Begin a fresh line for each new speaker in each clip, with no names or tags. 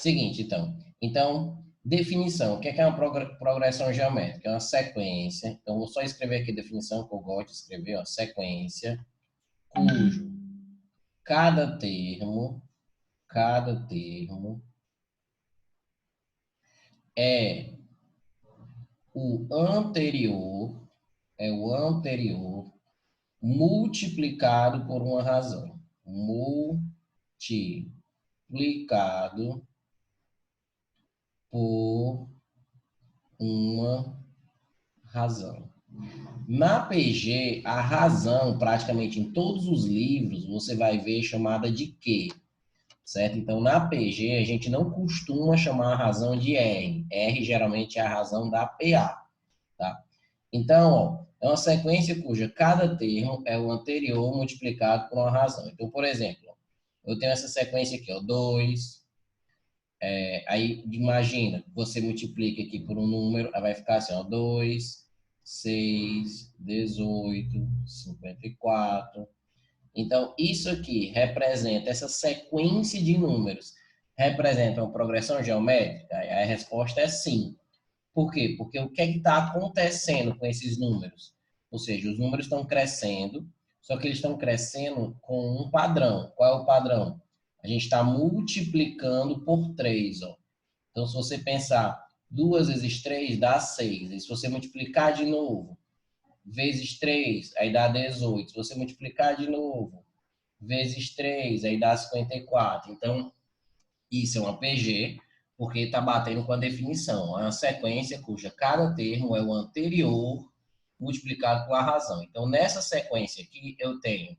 Seguinte, então. Então, definição. O que é uma progressão geométrica? É uma sequência. Então, vou só escrever aqui a definição que eu gosto de escrever, ó, sequência, cujo cada termo é o anterior multiplicado por uma razão. Multiplicado por uma razão. Na PG, a razão, praticamente em todos os livros, você vai ver chamada de Q, certo? Então, na PG, a gente não costuma chamar a razão de R. R geralmente é a razão da PA, tá? Então, ó, é uma sequência cuja cada termo é o anterior multiplicado por uma razão. Então, por exemplo, eu tenho essa sequência aqui, ó, 2, aí imagina, você multiplica aqui por um número, aí vai ficar assim, ó, 2, 6, 18, 54. Então, isso aqui representa, essa sequência de números, representa uma progressão geométrica? Aí a resposta é sim. Por quê? Porque o que é que está acontecendo com esses números? Ou seja, os números estão crescendo, só que eles estão crescendo com um padrão. Qual é o padrão? A gente está multiplicando por 3. Ó. Então, se você pensar 2 vezes 3 dá 6. E se você multiplicar de novo, vezes 3, aí dá 18. Se você multiplicar de novo, vezes 3, aí dá 54. Então, isso é uma PG, porque está batendo com a definição. É uma sequência cuja cada termo é o anterior multiplicado por a razão. Então, nessa sequência aqui, eu tenho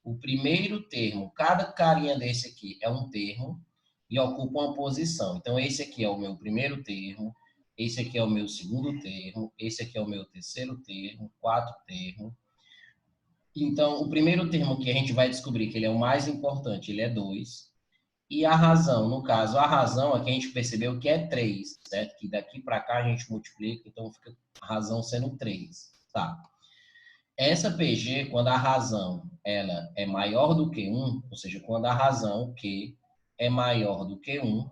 o primeiro termo, cada carinha desse aqui é um termo e ocupa uma posição. Então, esse aqui é o meu primeiro termo, esse aqui é o meu segundo termo, esse aqui é o meu terceiro termo, quarto termo. Então, o primeiro termo que a gente vai descobrir que ele é o mais importante, ele é 2. E a razão, no caso, a razão aqui a gente percebeu que é 3, certo? Que daqui para cá a gente multiplica, então fica a razão sendo 3. Tá. Essa PG, quando a razão ela é maior do que 1, ou seja, quando a razão Q é maior do que 1,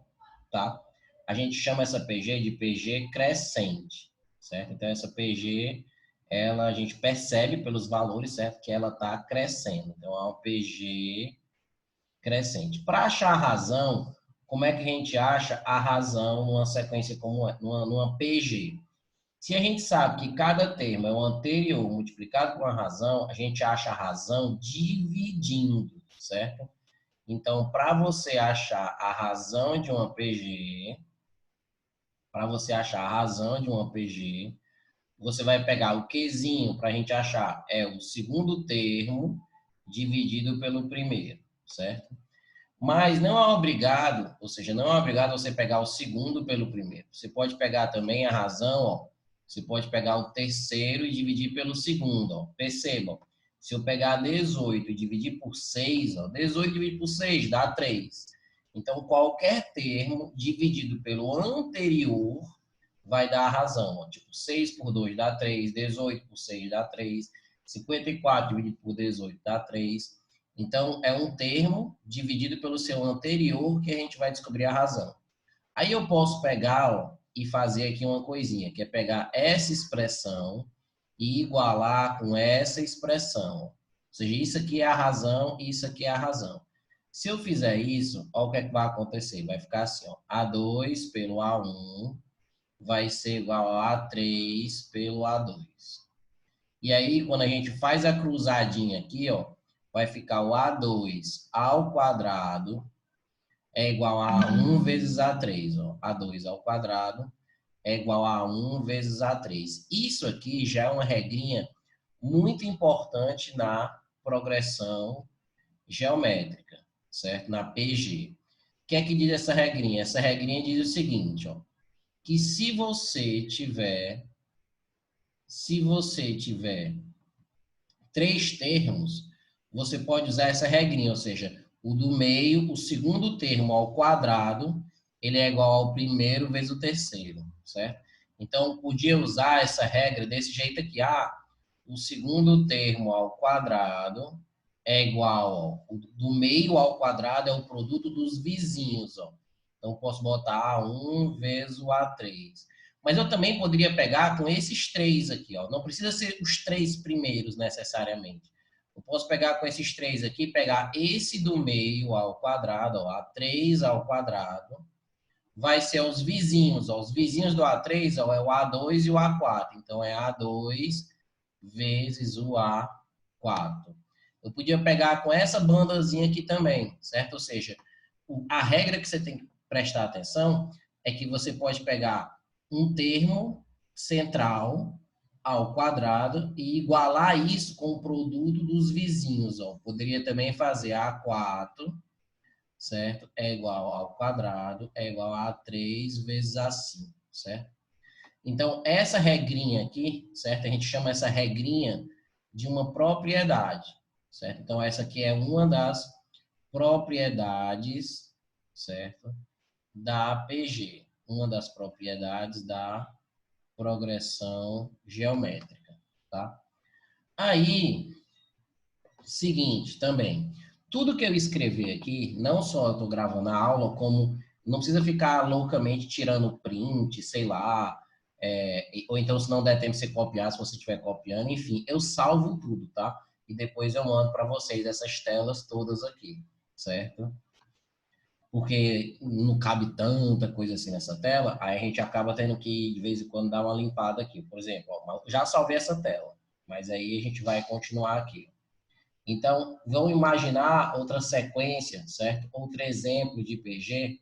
tá? A gente chama essa PG de PG crescente, certo? Então, essa PG, ela, a gente percebe pelos valores, certo? Que ela está crescendo. Então, é uma PG crescente. Para achar a razão, como é que a gente acha a razão numa sequência como numa PG? Se a gente sabe que cada termo é o anterior multiplicado por uma razão, a gente acha a razão dividindo, certo? Então, para você achar a razão de uma PG, você vai pegar o Qzinho para a gente achar é o segundo termo dividido pelo primeiro, certo? Mas não é obrigado, ou seja, não é obrigado você pegar o segundo pelo primeiro. Você pode pegar também a razão, ó. Você pode pegar o terceiro e dividir pelo segundo, ó. Percebam, se eu pegar 18 e dividir por 6, ó, 18 dividido por 6 dá 3. Então, qualquer termo dividido pelo anterior vai dar a razão. Ó. Tipo, 6 por 2 dá 3, 18 por 6 dá 3, 54 dividido por 18 dá 3. Então, é um termo dividido pelo seu anterior que a gente vai descobrir a razão. Aí eu posso pegar, ó, e fazer aqui uma coisinha, que é pegar essa expressão e igualar com essa expressão. Ó. Ou seja, isso aqui é a razão e isso aqui é a razão. Se eu fizer isso, olha o que é que vai acontecer. Vai ficar assim, ó, A2 pelo A1 vai ser igual a A3 pelo A2. E aí, quando a gente faz a cruzadinha aqui, ó, vai ficar o A2 ao quadrado é igual a 1 vezes A3. Ó. A2 ao quadrado é igual a 1 vezes A3. Isso aqui já é uma regrinha muito importante na progressão geométrica, certo? Na PG. O que é que diz essa regrinha? Essa regrinha diz o seguinte, ó, que se você tiver 3 termos, você pode usar essa regrinha, ou seja, o do meio, o segundo termo ao quadrado, ele é igual ao primeiro vezes o terceiro, certo? Então, podia usar essa regra desse jeito aqui. O segundo termo ao quadrado é igual, ó, do meio ao quadrado é o produto dos vizinhos, ó. Então, eu posso botar A1 vezes o A3. Mas eu também poderia pegar com esses três aqui, ó. Não precisa ser os três primeiros necessariamente. Eu posso pegar com esses três aqui, pegar esse do meio ao quadrado, ó, A3 ao quadrado. Vai ser os vizinhos, ó. Os vizinhos do A3, ó, é o A2 e o A4. Então, é A2 vezes o A4. Eu podia pegar com essa bandazinha aqui também, certo? Ou seja, a regra que você tem que prestar atenção é que você pode pegar um termo central ao quadrado e igualar isso com o produto dos vizinhos. Ó. Poderia também fazer A4, certo? É igual ao quadrado, é igual a 3 vezes A5, certo? Então, essa regrinha aqui, certo? A gente chama essa regrinha de uma propriedade, certo? Então, essa aqui é uma das propriedades, certo? Da PG, uma das propriedades da progressão geométrica, tá? Aí, seguinte, também, tudo que eu escrever aqui, não só eu estou gravando a aula, como não precisa ficar loucamente tirando print, sei lá, ou então se não der tempo de você copiar, se você estiver copiando, enfim, eu salvo tudo, tá? E depois eu mando para vocês essas telas todas aqui, certo? Porque não cabe tanta coisa assim nessa tela, aí a gente acaba tendo que, de vez em quando, dar uma limpada aqui. Por exemplo, ó, já salvei essa tela, mas aí a gente vai continuar aqui. Então, vamos imaginar outra sequência, certo? Outro exemplo de PG.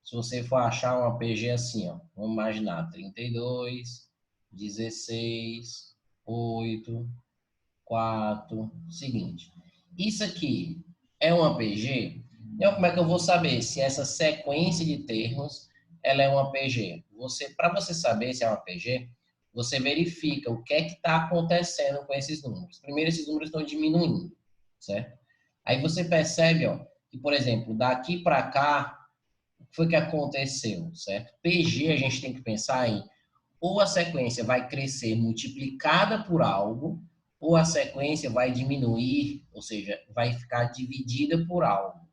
Se você for achar uma PG assim, ó, vamos imaginar 32, 16, 8, 4, seguinte. Isso aqui é uma PG? Então, como é que eu vou saber se essa sequência de termos ela é uma PG? Para você saber se é uma PG, você verifica o que é que está acontecendo com esses números. Primeiro, esses números estão diminuindo, certo? Aí você percebe, ó, que, por exemplo, daqui para cá, o que foi que aconteceu, certo? PG, a gente tem que pensar em ou a sequência vai crescer multiplicada por algo, ou a sequência vai diminuir, ou seja, vai ficar dividida por algo.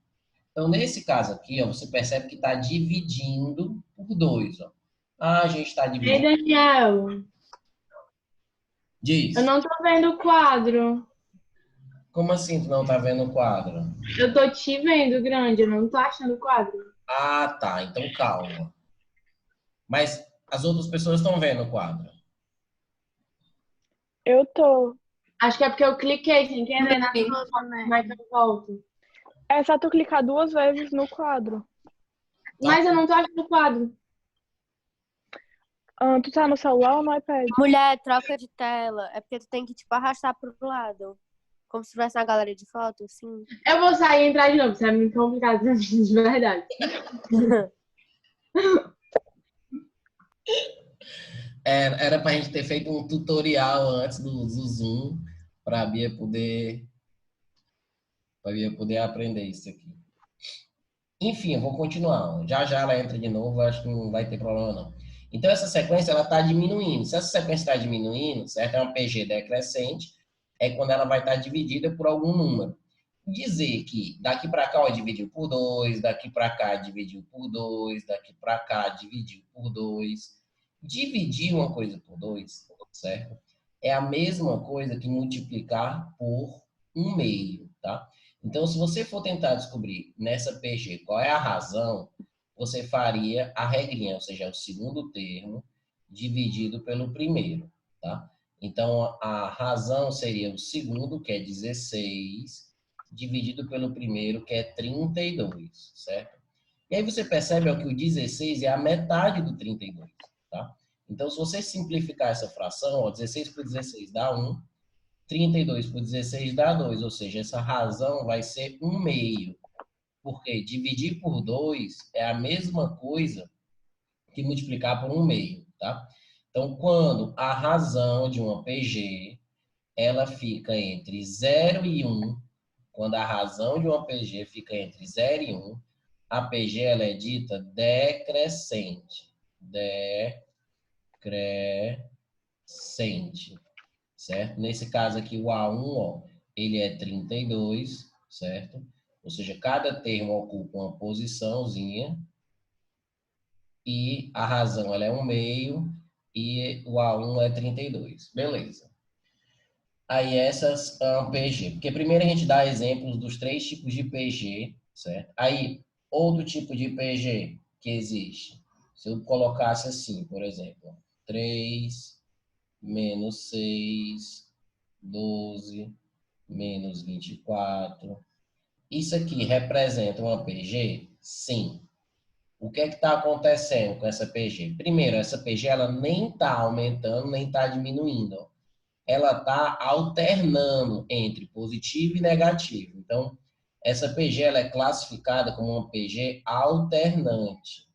Então, nesse caso aqui, ó, você percebe que está dividindo por 2. Ó. Ah, a gente está
Ei,
dividindo.
Daniel, eu
Diz.
não tô vendo o quadro.
Como assim tu não está vendo o quadro?
Eu tô te vendo grande, eu não tô achando o quadro.
Ah, tá. Então calma. Mas as outras pessoas estão vendo o quadro.
Eu tô.
Acho que é porque eu cliquei sem querer na
Também.
foto, como é que eu volto?
É só tu clicar 2 vezes no quadro.
Mas eu não tô achando o quadro.
Ah, tu tá no celular ou no iPad?
Mulher, troca de tela. É porque tu tem que, tipo, arrastar pro lado. Como se estivesse na galeria de fotos, assim.
Eu vou sair e entrar de novo, isso é muito complicado pra mim, de verdade.
Era para a gente ter feito um tutorial antes do Zoom para a Bia poder aprender isso aqui. Enfim, eu vou continuar. Já já ela entra de novo, acho que não vai ter problema não. Então essa sequência ela está diminuindo. Se essa sequência está diminuindo, certo? É uma PG decrescente, é quando ela vai estar dividida por algum número. Dizer que daqui para cá ó, dividiu por 2, daqui para cá dividiu por 2, daqui para cá dividiu por 2. Dividir uma coisa por 2, certo? É a mesma coisa que multiplicar por 1/2, tá? Então, se você for tentar descobrir nessa PG qual é a razão, você faria a regrinha, ou seja, o segundo termo dividido pelo primeiro, tá? Então, a razão seria o segundo, que é 16, dividido pelo primeiro, que é 32, certo? E aí você percebe ó, que o 16 é a metade do 32, tá? Então, se você simplificar essa fração, ó, 16 por 16 dá 1, 32 por 16 dá 2, ou seja, essa razão vai ser 1/2. Porque dividir por 2 é a mesma coisa que multiplicar por 1/2, tá? Então, quando a razão de uma PG, ela fica entre 0 e 1, quando a razão de uma PG fica entre 0 e 1, a PG ela é dita decrescente. Decrescente. Certo? Nesse caso aqui, o A1, ó, ele é 32, certo? Ou seja, cada termo ocupa uma posiçãozinha, e a razão ela é 1/2 e o A1 é 32. Beleza. Aí essas são PG. Porque primeiro a gente dá exemplos dos 3 tipos de PG, certo? Aí, outro tipo de PG que existe. Se eu colocasse assim, por exemplo, 3 menos 6, 12, menos 24. Isso aqui representa uma PG? Sim. O que é que está acontecendo com essa PG? Primeiro, essa PG ela nem está aumentando, nem está diminuindo. Ela está alternando entre positivo e negativo. Então, essa PG ela é classificada como uma PG alternante.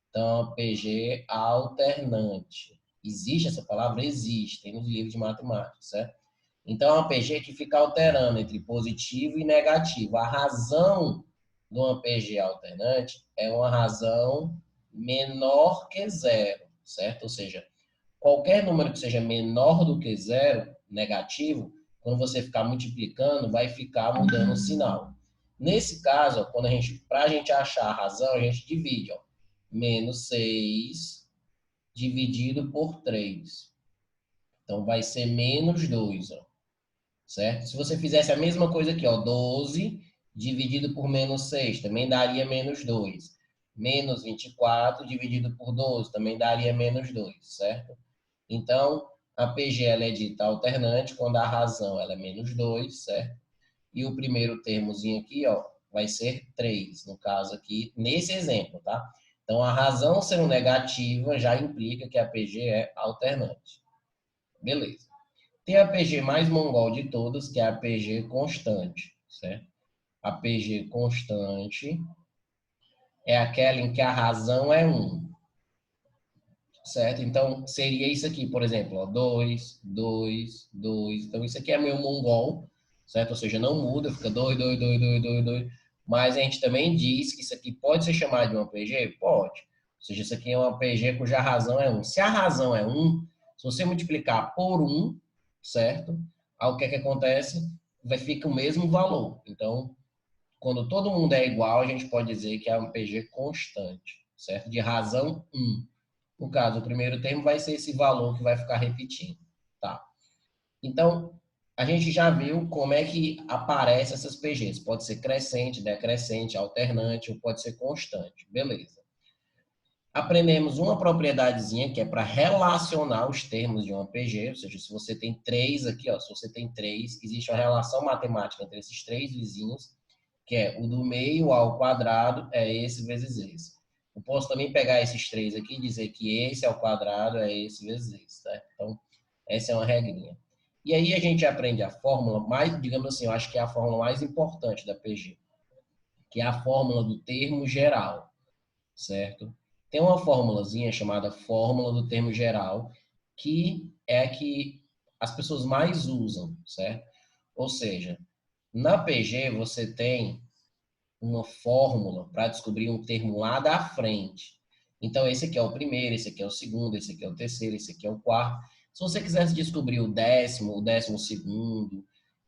Então, PG alternante. Existe essa palavra? Existe, tem nos livros de matemática, certo? Então, é uma PG que fica alterando entre positivo e negativo. A razão de uma PG alternante é uma razão menor que zero, certo? Ou seja, qualquer número que seja menor do que zero, negativo, quando você ficar multiplicando, vai ficar mudando o sinal. Nesse caso, para a gente achar a razão, a gente divide, ó, menos 6 dividido por 3. Então, vai ser menos 2, ó, certo? Se você fizesse a mesma coisa aqui, ó, 12 dividido por menos 6, também daria menos 2. Menos 24 dividido por 12, também daria menos 2, certo? Então, a PG ela é dita alternante quando a razão ela é menos 2, certo? E o primeiro termozinho aqui, ó, vai ser 3, no caso aqui, nesse exemplo, tá? Então, a razão sendo negativa já implica que a PG é alternante. Beleza. Tem a PG mais mongol de todas, que é a PG constante, certo? A PG constante é aquela em que a razão é 1, certo? Então, seria isso aqui, por exemplo, 2, 2, 2. Então, isso aqui é meu mongol, certo? Ou seja, não muda, fica 2, 2, 2, 2, 2, 2. Mas a gente também diz que isso aqui pode ser chamado de uma PG? Pode. Ou seja, isso aqui é uma PG cuja razão é 1. Se a razão é 1, se você multiplicar por 1, certo? Aí o que é que acontece? Vai ficar o mesmo valor. Então, quando todo mundo é igual, a gente pode dizer que é uma PG constante, certo? De razão 1. No caso, o primeiro termo vai ser esse valor que vai ficar repetindo, tá? Então, a gente já viu como é que aparecem essas PGs. Pode ser crescente, decrescente, alternante, ou pode ser constante. Beleza. Aprendemos uma propriedadezinha que é para relacionar os termos de uma PG, ou seja, se você tem 3 aqui, ó, se você tem 3, existe uma relação matemática entre esses 3 vizinhos, que é o do meio ao quadrado é esse vezes esse. Eu posso também pegar esses 3 aqui e dizer que esse ao quadrado é esse vezes esse, tá? Então, essa é uma regrinha. E aí a gente aprende a fórmula mais, digamos assim, eu acho que é a fórmula mais importante da PG, que é a fórmula do termo geral, certo? Tem uma formulazinha chamada fórmula do termo geral, que é a que as pessoas mais usam, certo? Ou seja, na PG você tem uma fórmula para descobrir um termo lá da frente. Então, esse aqui é o primeiro, esse aqui é o segundo, esse aqui é o terceiro, esse aqui é o quarto. Se você quisesse descobrir o 12º,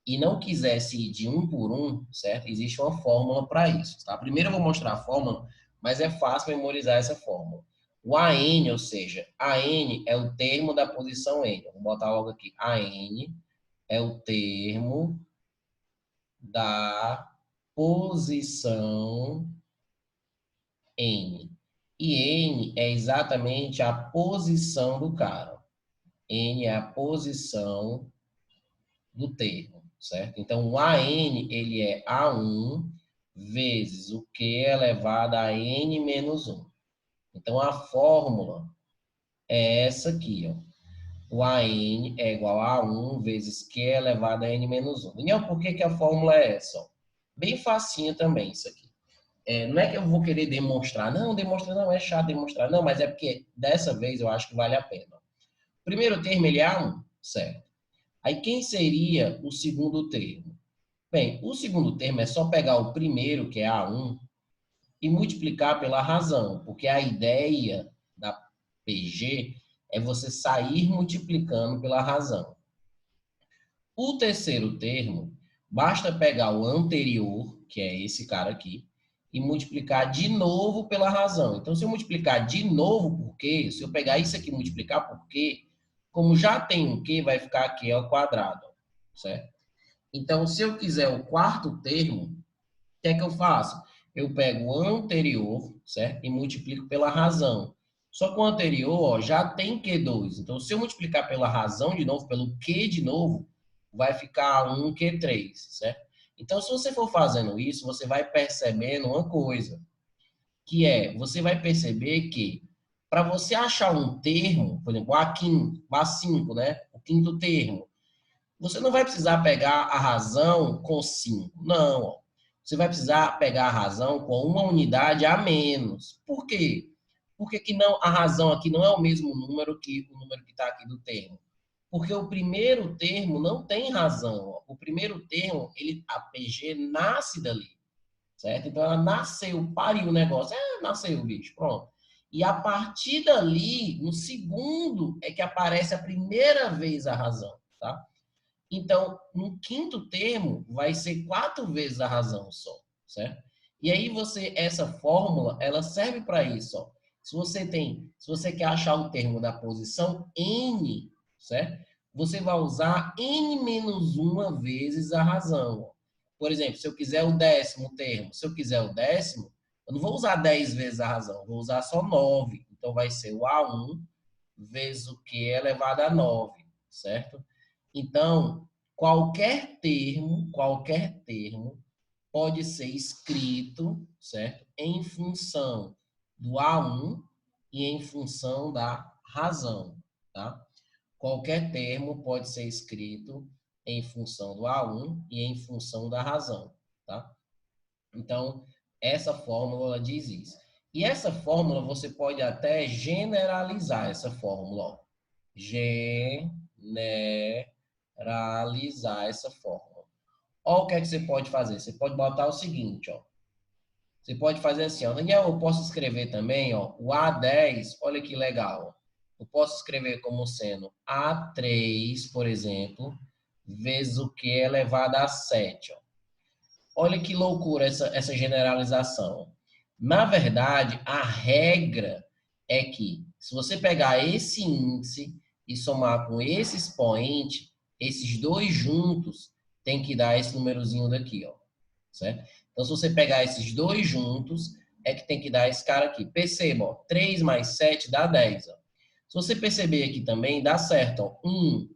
e não quisesse ir de um por um, certo? Existe uma fórmula para isso, tá? Primeiro eu vou mostrar a fórmula, mas é fácil memorizar essa fórmula. O AN, ou seja, AN é o termo da posição N. Vou botar logo aqui. AN é o termo da posição N. E N é exatamente a posição do cara. N é a posição do termo, certo? Então, o AN, ele é A1 vezes o Q elevado a N menos 1. Então, a fórmula é essa aqui, ó. O AN é igual a 1 vezes Q elevado a N menos 1. Daniel, por que a fórmula é essa? Ó? Bem facinho também isso aqui. Não é que eu vou querer demonstrar. Não, demonstrar não, é chato demonstrar. Não, mas é porque dessa vez eu acho que vale a pena. O primeiro termo, ele é A1, certo? Aí, quem seria o segundo termo? Bem, o segundo termo é só pegar o primeiro, que é A1, e multiplicar pela razão, porque a ideia da PG é você sair multiplicando pela razão. O terceiro termo, basta pegar o anterior, que é esse cara aqui, e multiplicar de novo pela razão. Então, se eu multiplicar de novo por quê, se eu pegar isso aqui e multiplicar por quê, como já tem um quê, vai ficar aqui ao quadrado, certo? Então, se eu quiser o quarto termo, o que é que eu faço? Eu pego o anterior, certo? E multiplico pela razão. Só que o anterior, ó, já tem Q2. Então, se eu multiplicar pela razão de novo, pelo Q de novo, vai ficar 1 Q3, certo? Então, se você for fazendo isso, você vai percebendo uma coisa, que é, você vai perceber que para você achar um termo, por exemplo, o A5, né? O quinto termo, você não vai precisar pegar a razão com 5, não. Ó. Você vai precisar pegar a razão com uma unidade a menos. Por quê? Porque que não, a razão aqui não é o mesmo número que o número que está aqui do termo. Porque o primeiro termo não tem razão. Ó. O primeiro termo, a PG nasce dali. Certo? Então ela nasceu, pariu o negócio. Nasceu o bicho, pronto. E a partir dali, no segundo, é que aparece a primeira vez a razão. Tá? Então, no quinto termo, vai ser 4 vezes a razão só, certo? E aí essa fórmula, ela serve para isso, ó. Se você quer achar o termo da posição n, certo? Você vai usar n menos uma vezes a razão. Ó. Por exemplo, se eu quiser o décimo termo, se eu quiser o décimo, eu não vou usar 10 vezes a razão, vou usar só 9. Então, vai ser o A1 vezes o Q elevado a 9, certo? Então, qualquer termo pode ser escrito, certo? Em função do A1 e em função da razão, tá? Qualquer termo pode ser escrito em função do A1 e em função da razão, tá? Então, essa fórmula diz isso. E essa fórmula você pode até generalizar essa fórmula, ó. Generalizar essa fórmula. Olha o que é que você pode fazer. Você pode botar o seguinte, ó. Você pode fazer assim, ó. Daniel, eu posso escrever também, ó, o A10, olha que legal. Ó. Eu posso escrever como sendo A3, por exemplo, vezes o Q elevado a 7, ó. Olha que loucura essa generalização. Na verdade, a regra é que, se você pegar esse índice e somar com esse expoente, esses dois juntos tem que dar esse númerozinho daqui, ó. Certo? Então, se você pegar esses dois juntos, é que tem que dar esse cara aqui. Perceba, ó, 3 mais 7 dá 10. Ó. Se você perceber aqui também, dá certo. Ó, 1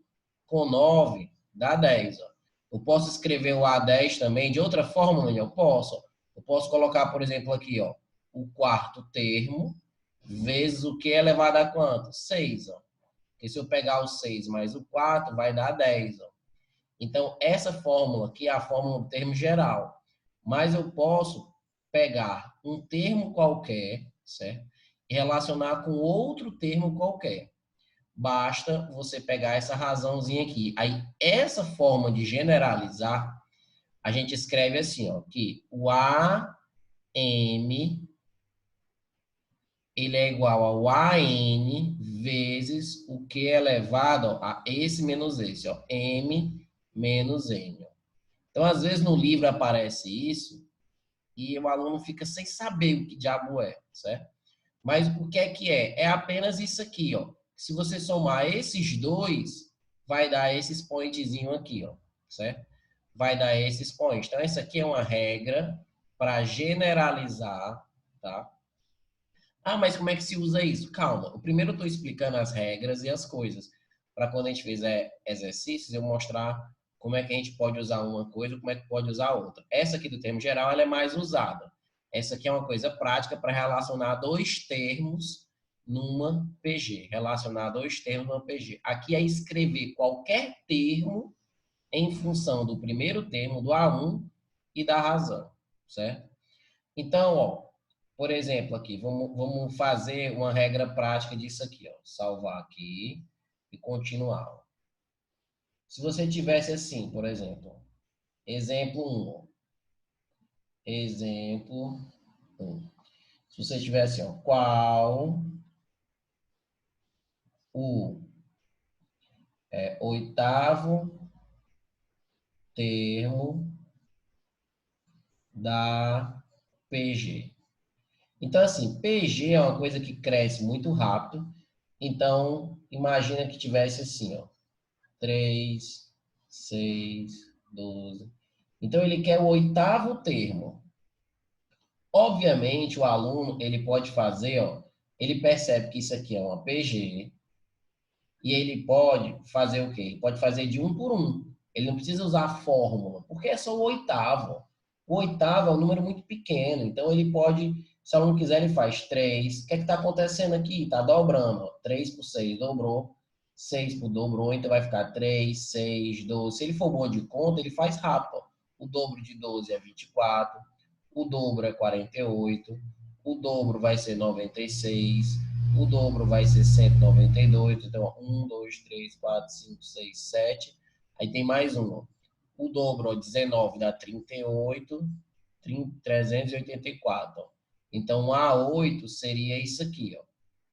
com 9 dá 10. Ó. Eu posso escrever o A10 também de outra forma, eu posso. Eu posso colocar, por exemplo, aqui, ó, o quarto termo vezes o que é elevado a quanto? 6, ó. Porque se eu pegar o 6 mais o 4, vai dar 10, ó. Então, essa fórmula aqui é a fórmula do termo geral. Mas eu posso pegar um termo qualquer, certo? E relacionar com outro termo qualquer. Basta você pegar essa razãozinha aqui. Aí, essa forma de generalizar, a gente escreve assim, ó, que o AM ele é igual ao AN vezes o Q elevado ó, a esse menos esse, ó, M menos N. Ó. Então, às vezes no livro aparece isso e o aluno fica sem saber o que diabo é, certo? Mas o que é que é? É apenas isso aqui, ó. Se você somar esses dois, vai dar esse expoentezinho aqui, ó, certo? Vai dar esse expoente. Então, essa aqui é uma regra para generalizar, tá? Ah, mas como é que se usa isso? Calma. O primeiro eu estou explicando as regras e as coisas. Para quando a gente fizer exercícios, eu mostrar como é que a gente pode usar uma coisa, como é que pode usar outra. Essa aqui do termo geral, ela é mais usada. Essa aqui é uma coisa prática para relacionar dois termos numa PG. Relacionar dois termos numa PG. Aqui é escrever qualquer termo em função do primeiro termo, do A1 e da razão, certo? Então, ó, por exemplo, aqui, vamos fazer uma regra prática disso aqui, ó. Salvar aqui e continuar. Ó. Se você tivesse assim, por exemplo, exemplo 1, ó. Exemplo 1. Se você tivesse, ó, qual o oitavo termo da PG. Então, assim, PG é uma coisa que cresce muito rápido. Então, imagina que tivesse assim, ó, 3, 6, 12. Então, ele quer o oitavo termo. Obviamente, o aluno, ele pode fazer, ó, ele percebe que isso aqui é uma PG, e ele pode fazer o quê? Ele pode fazer de um por um. Ele não precisa usar a fórmula, porque é só o oitavo. O oitavo é um número muito pequeno, então ele pode, se o aluno quiser, ele faz 3. O que é que está acontecendo aqui? Está dobrando. Ó. 3 por 6 dobrou, 6 por dobrou, então vai ficar 3, 6, 12. Se ele for bom de conta, ele faz rápido. Ó. O dobro de 12 é 24, o dobro é 48, o dobro vai ser 96, o dobro vai ser 198. Então, 1, 2, 3, 4, 5, 6, 7. Aí tem mais um. Ó. O dobro, ó, 19 dá 38, 384. Ó. Então, A8 seria isso aqui, ó,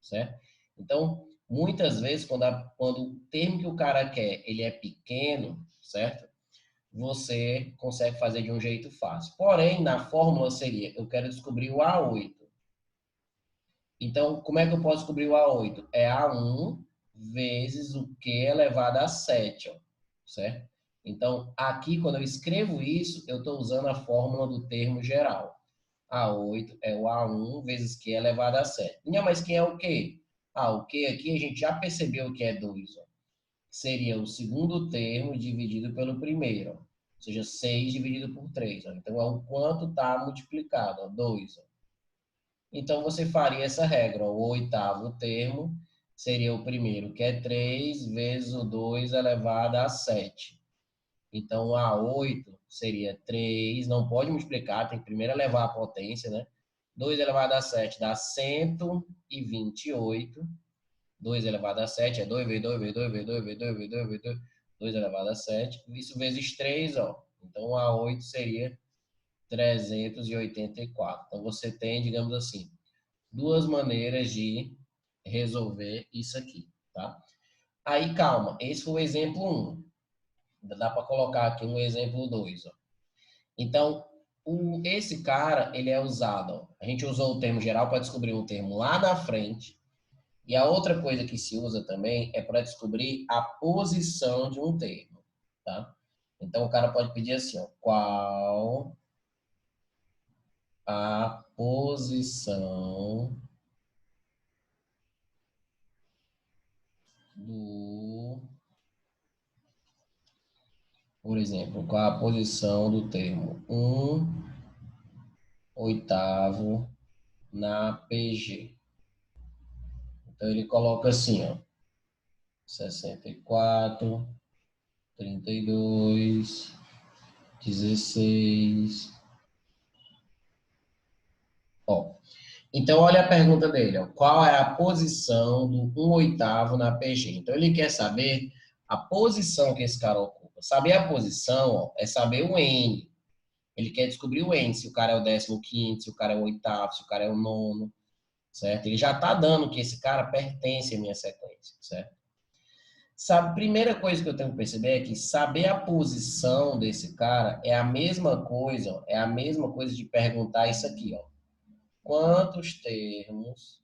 certo? Então, muitas vezes, quando o termo que o cara quer, ele é pequeno, certo? Você consegue fazer de um jeito fácil. Porém, na fórmula seria, eu quero descobrir o A8. Então, como é que eu posso descobrir o A8? É A1 vezes o Q elevado a 7, ó, certo? Então, aqui, quando eu escrevo isso, eu estou usando a fórmula do termo geral. A8 é o A1 vezes Q elevado a 7. Mas quem é o Q? O Q aqui a gente já percebeu que é 2, ó. Seria o segundo termo dividido pelo primeiro, ó. Ou seja, 6 dividido por 3. Ó. Então, é o quanto está multiplicado, ó, 2. Ó. Então, você faria essa regra. Ó. O oitavo termo seria o primeiro, que é 3 vezes o 2 elevado a 7. Então, A8 seria 3, não pode multiplicar, tem que primeiro elevar a potência, né? 2 elevado a 7 dá 128. 2 elevado a 7 é 2 vezes 2 vezes 2 vezes 2 vezes 2 vezes 2 vezes 2, 2 elevado a 7. Isso vezes 3, ó. Então, A8 seria 384. Então, você tem, digamos assim, duas maneiras de resolver isso aqui, tá? Aí, calma, esse foi o exemplo 1. Dá para colocar aqui um exemplo 2, ó. Então, esse cara, ele é usado, ó. A gente usou o termo geral para descobrir um termo lá na frente. E a outra coisa que se usa também é para descobrir a posição de um termo, tá? Então, o cara pode pedir assim, ó, qual a posição do, por exemplo, qual a posição do termo 1/8 na PG. Então, ele coloca assim, ó, 64, 32, 16. Ó, então, olha a pergunta dele. Ó. Qual é a posição do 1/8 na PG? Então, ele quer saber a posição que esse cara ocupa. Saber a posição, ó, é saber o N. Ele quer descobrir o N, se o cara é o 15º, se o cara é o oitavo, se o cara é o nono, certo? Ele já está dando que esse cara pertence à minha sequência, certo? Sabe, primeira coisa que eu tenho que perceber é que saber a posição desse cara é a mesma coisa, ó, é a mesma coisa de perguntar isso aqui, ó. Quantos termos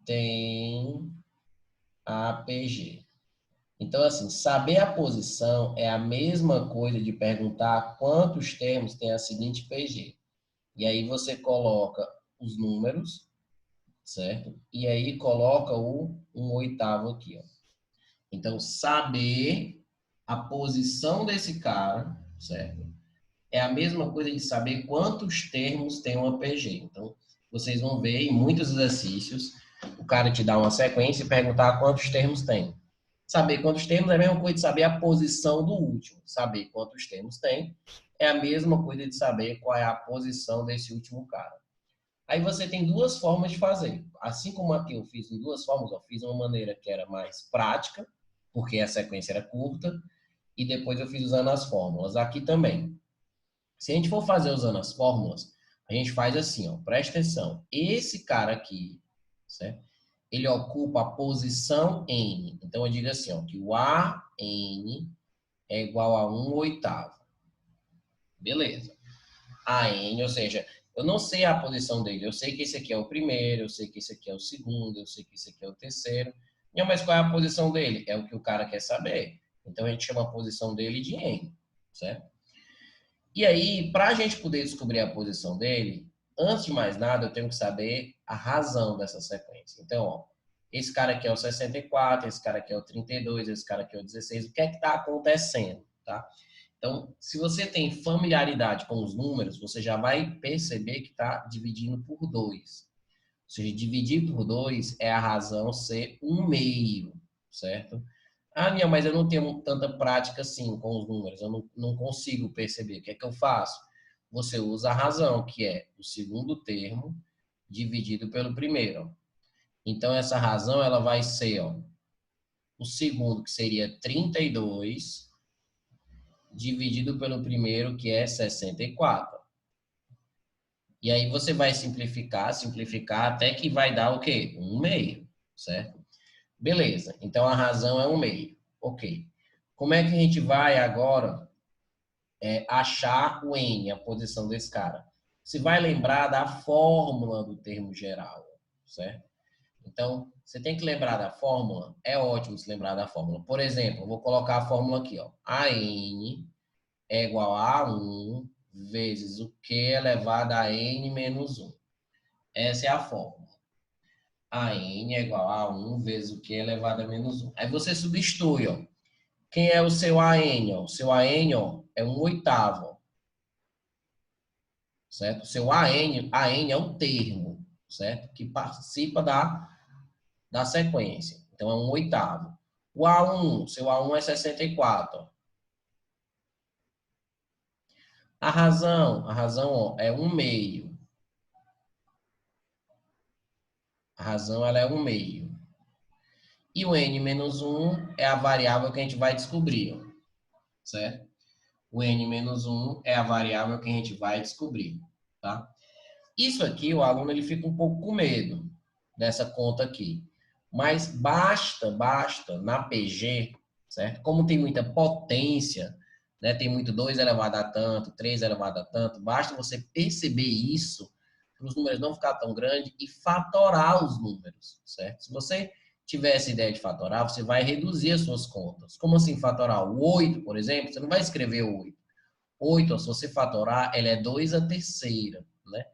tem APG? Então, assim, saber a posição é a mesma coisa de perguntar quantos termos tem a seguinte PG. E aí você coloca os números, certo? E aí coloca o 1/8 aqui, ó. Então, saber a posição desse cara, certo? É a mesma coisa de saber quantos termos tem uma PG. Então, vocês vão ver em muitos exercícios, o cara te dá uma sequência e perguntar quantos termos tem. Saber quantos termos é a mesma coisa de saber a posição do último. Saber quantos termos tem é a mesma coisa de saber qual é a posição desse último cara. Aí você tem duas formas de fazer. Assim como aqui eu fiz em duas formas, eu fiz uma maneira que era mais prática, porque a sequência era curta, e depois eu fiz usando as fórmulas. Aqui também. Se a gente for fazer usando as fórmulas, a gente faz assim, ó, presta atenção. Esse cara aqui, certo? Ele ocupa a posição N. Então, eu digo assim, ó, que o AN é igual a 1/8. Beleza. A N, ou seja, eu não sei a posição dele. Eu sei que esse aqui é o primeiro, eu sei que esse aqui é o segundo, eu sei que esse aqui é o terceiro. Não, mas qual é a posição dele? É o que o cara quer saber. Então a gente chama a posição dele de N, certo? E aí, para a gente poder descobrir a posição dele, antes de mais nada, eu tenho que saber a razão dessa sequência. Então, ó, esse cara aqui é o 64, esse cara aqui é o 32, esse cara aqui é o 16. O que é que está acontecendo, tá? Então, se você tem familiaridade com os números, você já vai perceber que está dividindo por 2. Ou seja, dividir por 2 é a razão ser 1/2, certo? Ah, Nia, mas eu não tenho tanta prática assim com os números, eu não consigo perceber. O que é que eu faço? Você usa a razão, que é o segundo termo dividido pelo primeiro. Então, essa razão ela vai ser ó, o segundo, que seria 32, dividido pelo primeiro, que é 64. E aí você vai simplificar até que vai dar o quê? 1/2, certo? Beleza, então a razão é 1/2. Ok. Como é que a gente vai agora achar o N, a posição desse cara? Você vai lembrar da fórmula do termo geral, certo? Então, você tem que lembrar da fórmula. É ótimo se lembrar da fórmula. Por exemplo, eu vou colocar a fórmula aqui, ó. A N é igual a 1 vezes o Q elevado a N menos 1. Essa é a fórmula. A N é igual a 1 vezes o Q elevado a menos 1. Aí você substitui, ó. Quem é o seu AN? Ó? O seu AN ó, é 1/8. Certo? O seu AN é um termo, certo? Que participa da sequência. Então, é 1/8. O A1, seu A1 é 64. Ó. A razão ó, é 1/2. A razão ela é 1/2. E o N menos 1 é a variável que a gente vai descobrir, ó, certo? O N menos 1 é a variável que a gente vai descobrir, tá? Isso aqui, o aluno ele fica um pouco com medo dessa conta aqui. Mas basta na PG, certo? Como tem muita potência, né? Tem muito 2 elevado a tanto, 3 elevado a tanto, basta você perceber isso, para os números não ficar tão grandes e fatorar os números, certo? Se você tiver essa ideia de fatorar, você vai reduzir as suas contas. Como assim fatorar? O 8, por exemplo, você não vai escrever o 8. 8, se você fatorar, ela é 2 a terceira, né?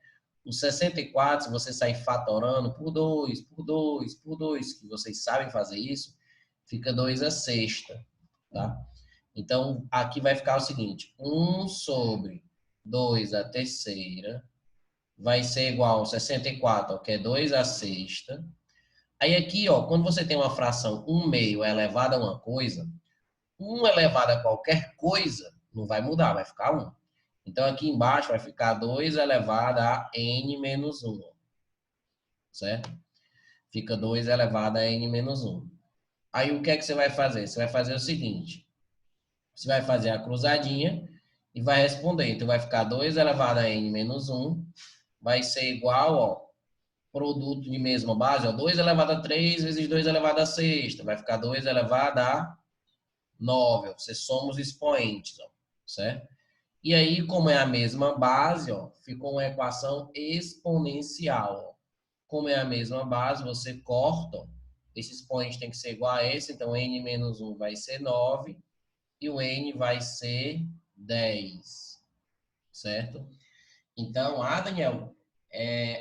O 64, se você sair fatorando por 2, por 2, por 2, que vocês sabem fazer isso, fica 2 a sexta, tá? Então, aqui vai ficar o seguinte, 1 sobre 2 a terceira vai ser igual a 64, ó, que é 2 a sexta. Aí aqui, ó, quando você tem uma fração 1/2 elevada a uma coisa, 1 elevado a qualquer coisa não vai mudar, vai ficar 1. Então, aqui embaixo vai ficar 2 elevado a n menos 1. Certo? Fica 2 elevado a n menos 1. Aí, o que é que você vai fazer? Você vai fazer o seguinte. Você vai fazer a cruzadinha e vai responder. Então, vai ficar 2 elevado a n menos 1. Vai ser igual, ó, produto de mesma base, ó, 2 elevado a 3 vezes 2 elevado a sexta. Vai ficar 2 elevado a 9. Ó. Você soma os expoentes, ó, certo? E aí, como é a mesma base, ó, ficou uma equação exponencial. Ó. Como é a mesma base, você corta. Ó, esse expoente tem que ser igual a esse, então n menos 1 vai ser 9 e o n vai ser 10. Certo? Então, Daniel,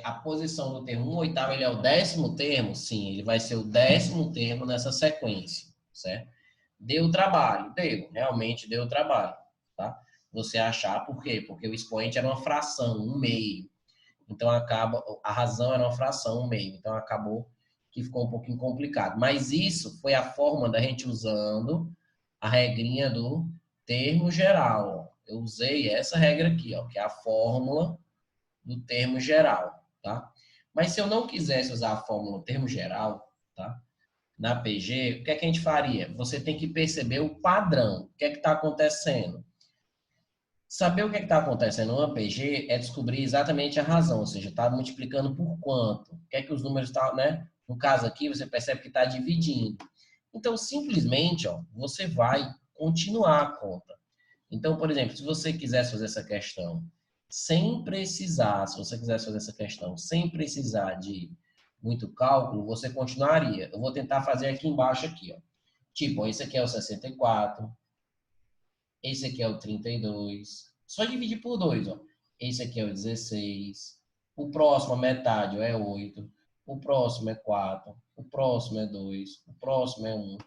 a posição do termo 1/8, ele é o 10º termo? Sim, ele vai ser o 10º termo nessa sequência. Certo? Deu trabalho? Deu. Realmente deu trabalho. Tá? Você achar, por quê? Porque o expoente era uma fração, 1/2. Então, a razão era uma fração, 1/2. Então, acabou que ficou um pouquinho complicado. Mas isso foi a forma da gente usando a regrinha do termo geral. Eu usei essa regra aqui, ó, que é a fórmula do termo geral, tá? Mas se eu não quisesse usar a fórmula do termo geral, tá? Na PG, o que é que a gente faria? Você tem que perceber o padrão. O que é que está acontecendo? Saber o que está acontecendo no APG é descobrir exatamente a razão, ou seja, está multiplicando por quanto. O que é que os números estão, né? No caso aqui, você percebe que está dividindo. Então, simplesmente, ó, você vai continuar a conta. Então, por exemplo, se você quisesse fazer essa questão sem precisar, se você quisesse fazer essa questão sem precisar de muito cálculo, você continuaria. Eu vou tentar fazer aqui embaixo aqui, ó. Tipo, esse aqui é o 64, esse aqui é o 32. Só dividir por 2, ó. Esse aqui é o 16. O próximo, a metade, ó, é 8. O próximo é 4. O próximo é 2. O próximo é 1.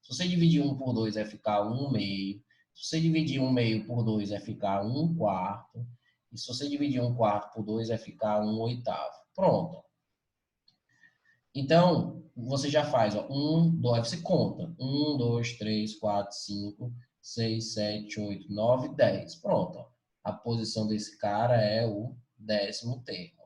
Se você dividir 1 por 2, vai ficar 1 meio. Se você dividir 1 meio por 2, vai ficar 1 quarto. E se você dividir 1 quarto por 2, vai ficar 1 oitavo. Pronto. Então, você já faz, ó, 1, 2, você conta. 1, 2, 3, 4, 5, 6, 7, 8, 9, 10. Pronto. Ó. A posição desse cara é o 10º termo.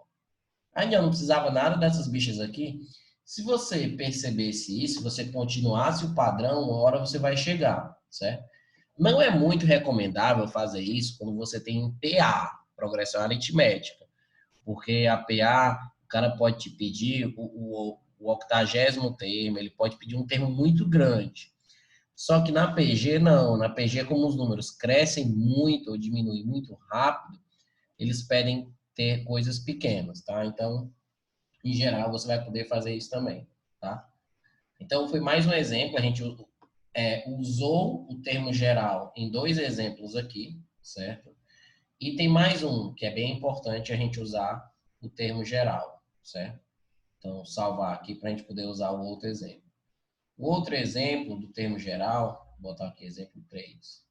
Ainda não precisava nada dessas bichas aqui. Se você percebesse isso, se você continuasse o padrão, uma hora você vai chegar, certo? Não é muito recomendável fazer isso quando você tem PA, progressão aritmética, porque a PA, o cara pode te pedir o 80º termo, ele pode pedir um termo muito grande. Só que na PG, não. Na PG, como os números crescem muito ou diminuem muito rápido, eles pedem ter coisas pequenas, tá? Então, em geral, você vai poder fazer isso também, tá? Então, foi mais um exemplo. A gente usou o termo geral em 2 exemplos aqui, certo? E tem mais um, que é bem importante a gente usar o termo geral, certo? Então, salvar aqui para a gente poder usar o outro exemplo. O outro exemplo do termo geral, vou botar aqui exemplo 3,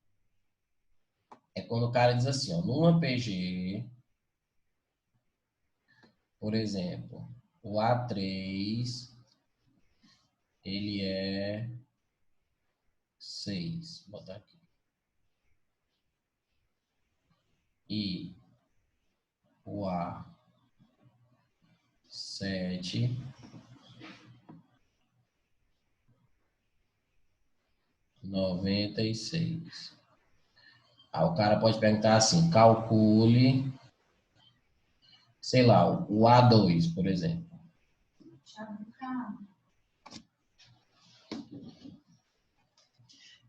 é quando o cara diz assim, ó, numa PG, por exemplo, o A3, ele é 6, vou botar aqui. E o A7 96. Aí o cara pode perguntar assim, calcule, sei lá, o A2, por exemplo.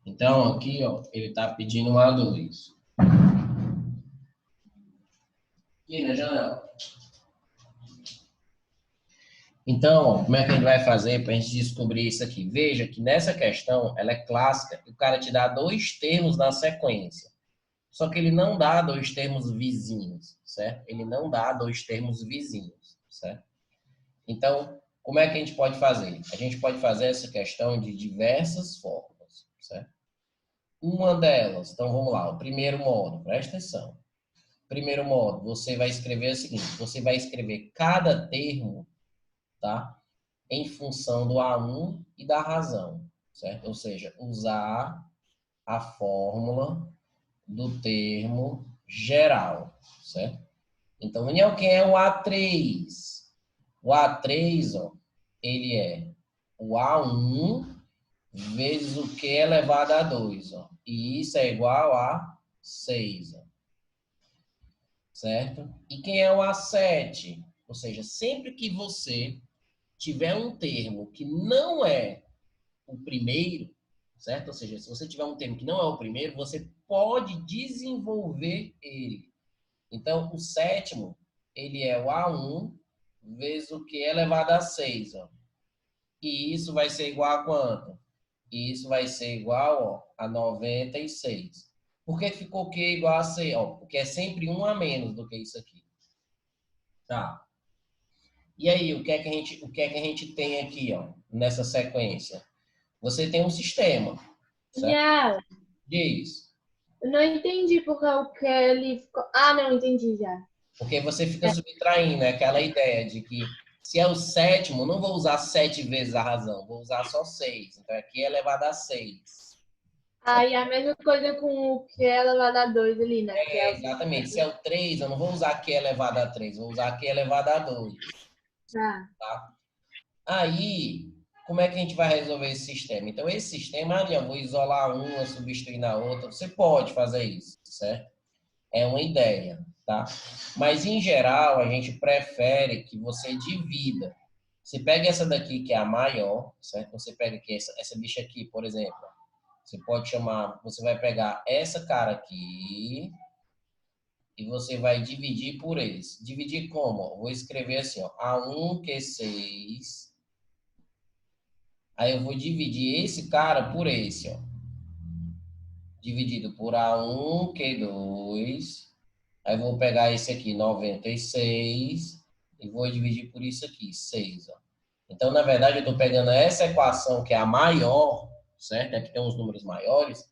Então, aqui, ó, ele está pedindo um A2. Aqui na janela. Então, ó, como é que a gente vai fazer para a gente descobrir isso aqui? Veja que nessa questão, ela é clássica, o cara te dá 2 termos na sequência. Só que ele não dá 2 termos vizinhos, certo? Ele não dá 2 termos vizinhos, certo? Então, como é que a gente pode fazer? A gente pode fazer essa questão de diversas formas, certo? Uma delas, então vamos lá, o primeiro modo, presta atenção. Primeiro modo, você vai escrever o seguinte, você vai escrever cada termo, tá? Em função do A1 e da razão, certo? Ou seja, usar a fórmula do termo geral, certo? Então, Daniel, quem é o A3? O A3, ó, ele é o A1 vezes o Q elevado a 2, ó. E isso é igual a 6, ó. Certo? E quem é o A7? Ou seja, sempre que você tiver um termo que não é o primeiro, certo? Ou seja, se você tiver um termo que não é o primeiro, você pode desenvolver ele. Então, o 7º, ele é o A1 vezes o Q elevado a 6, ó. E isso vai ser igual a quanto? E isso vai ser igual, ó, a 96. Por que ficou Q igual a 6? Ó, porque é sempre 1 a menos do que isso aqui. Tá. E aí, o que é que a gente tem aqui, ó, nessa sequência? Você tem um sistema, certo?
Já,
Diz.
eu não entendi porque o que ele ficou. Ah, não, entendi já.
Porque você fica subtraindo, é aquela ideia de que se é o 7º, não vou usar 7 vezes a razão, vou usar só 6. Então, aqui é elevado a 6.
Aí a mesma coisa com o que é elevado a 2 ali, né? Que é o...
Exatamente. Se é o 3, eu não vou usar Q elevado a 3, vou usar Q elevado a 2.
Tá.
Tá? Aí, como é que a gente vai resolver esse sistema? Então, esse sistema, eu vou isolar uma, substituir na outra. Você pode fazer isso, certo? É uma ideia, tá? Mas, em geral, a gente prefere que você divida. Você pega essa daqui, que é a maior, certo? Você pega aqui essa bicha aqui, por exemplo. Você pode chamar, você vai pegar essa cara aqui e você vai dividir por esse. Dividir como? Vou escrever assim, ó, A1 Q6. Aí eu vou dividir esse cara por esse, ó. Dividido por A1 Q2. Aí eu vou pegar esse aqui, 96, e vou dividir por isso aqui, 6, ó. Então, na verdade, eu estou pegando essa equação, que é a maior, certo? Aqui tem uns números maiores,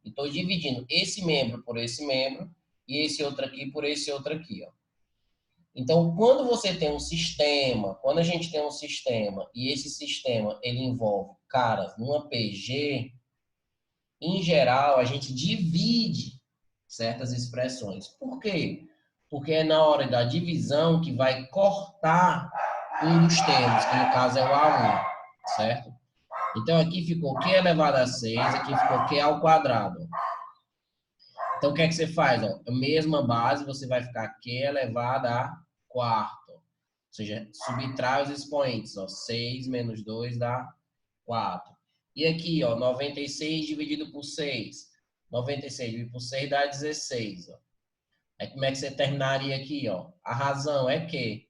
e estou dividindo esse membro por esse membro, e esse outro aqui por esse outro aqui, ó. Então, quando você tem um sistema, quando a gente tem um sistema, e esse sistema, ele envolve caras numa PG, em geral, a gente divide certas expressões. Por quê? Porque é na hora da divisão que vai cortar um dos termos, que no caso é o A1, certo? Então, aqui ficou Q elevado a 6, aqui ficou Q ao quadrado. Então, o que é que você faz? Ó? A mesma base, você vai ficar Q elevado a quarto. Ou seja, subtrai os expoentes. Ó. 6 menos 2 dá 4. E aqui, ó, 96 dividido por 6. 96 dividido por 6 dá 16. Ó. Aí como é que você terminaria aqui? Ó? A razão é que.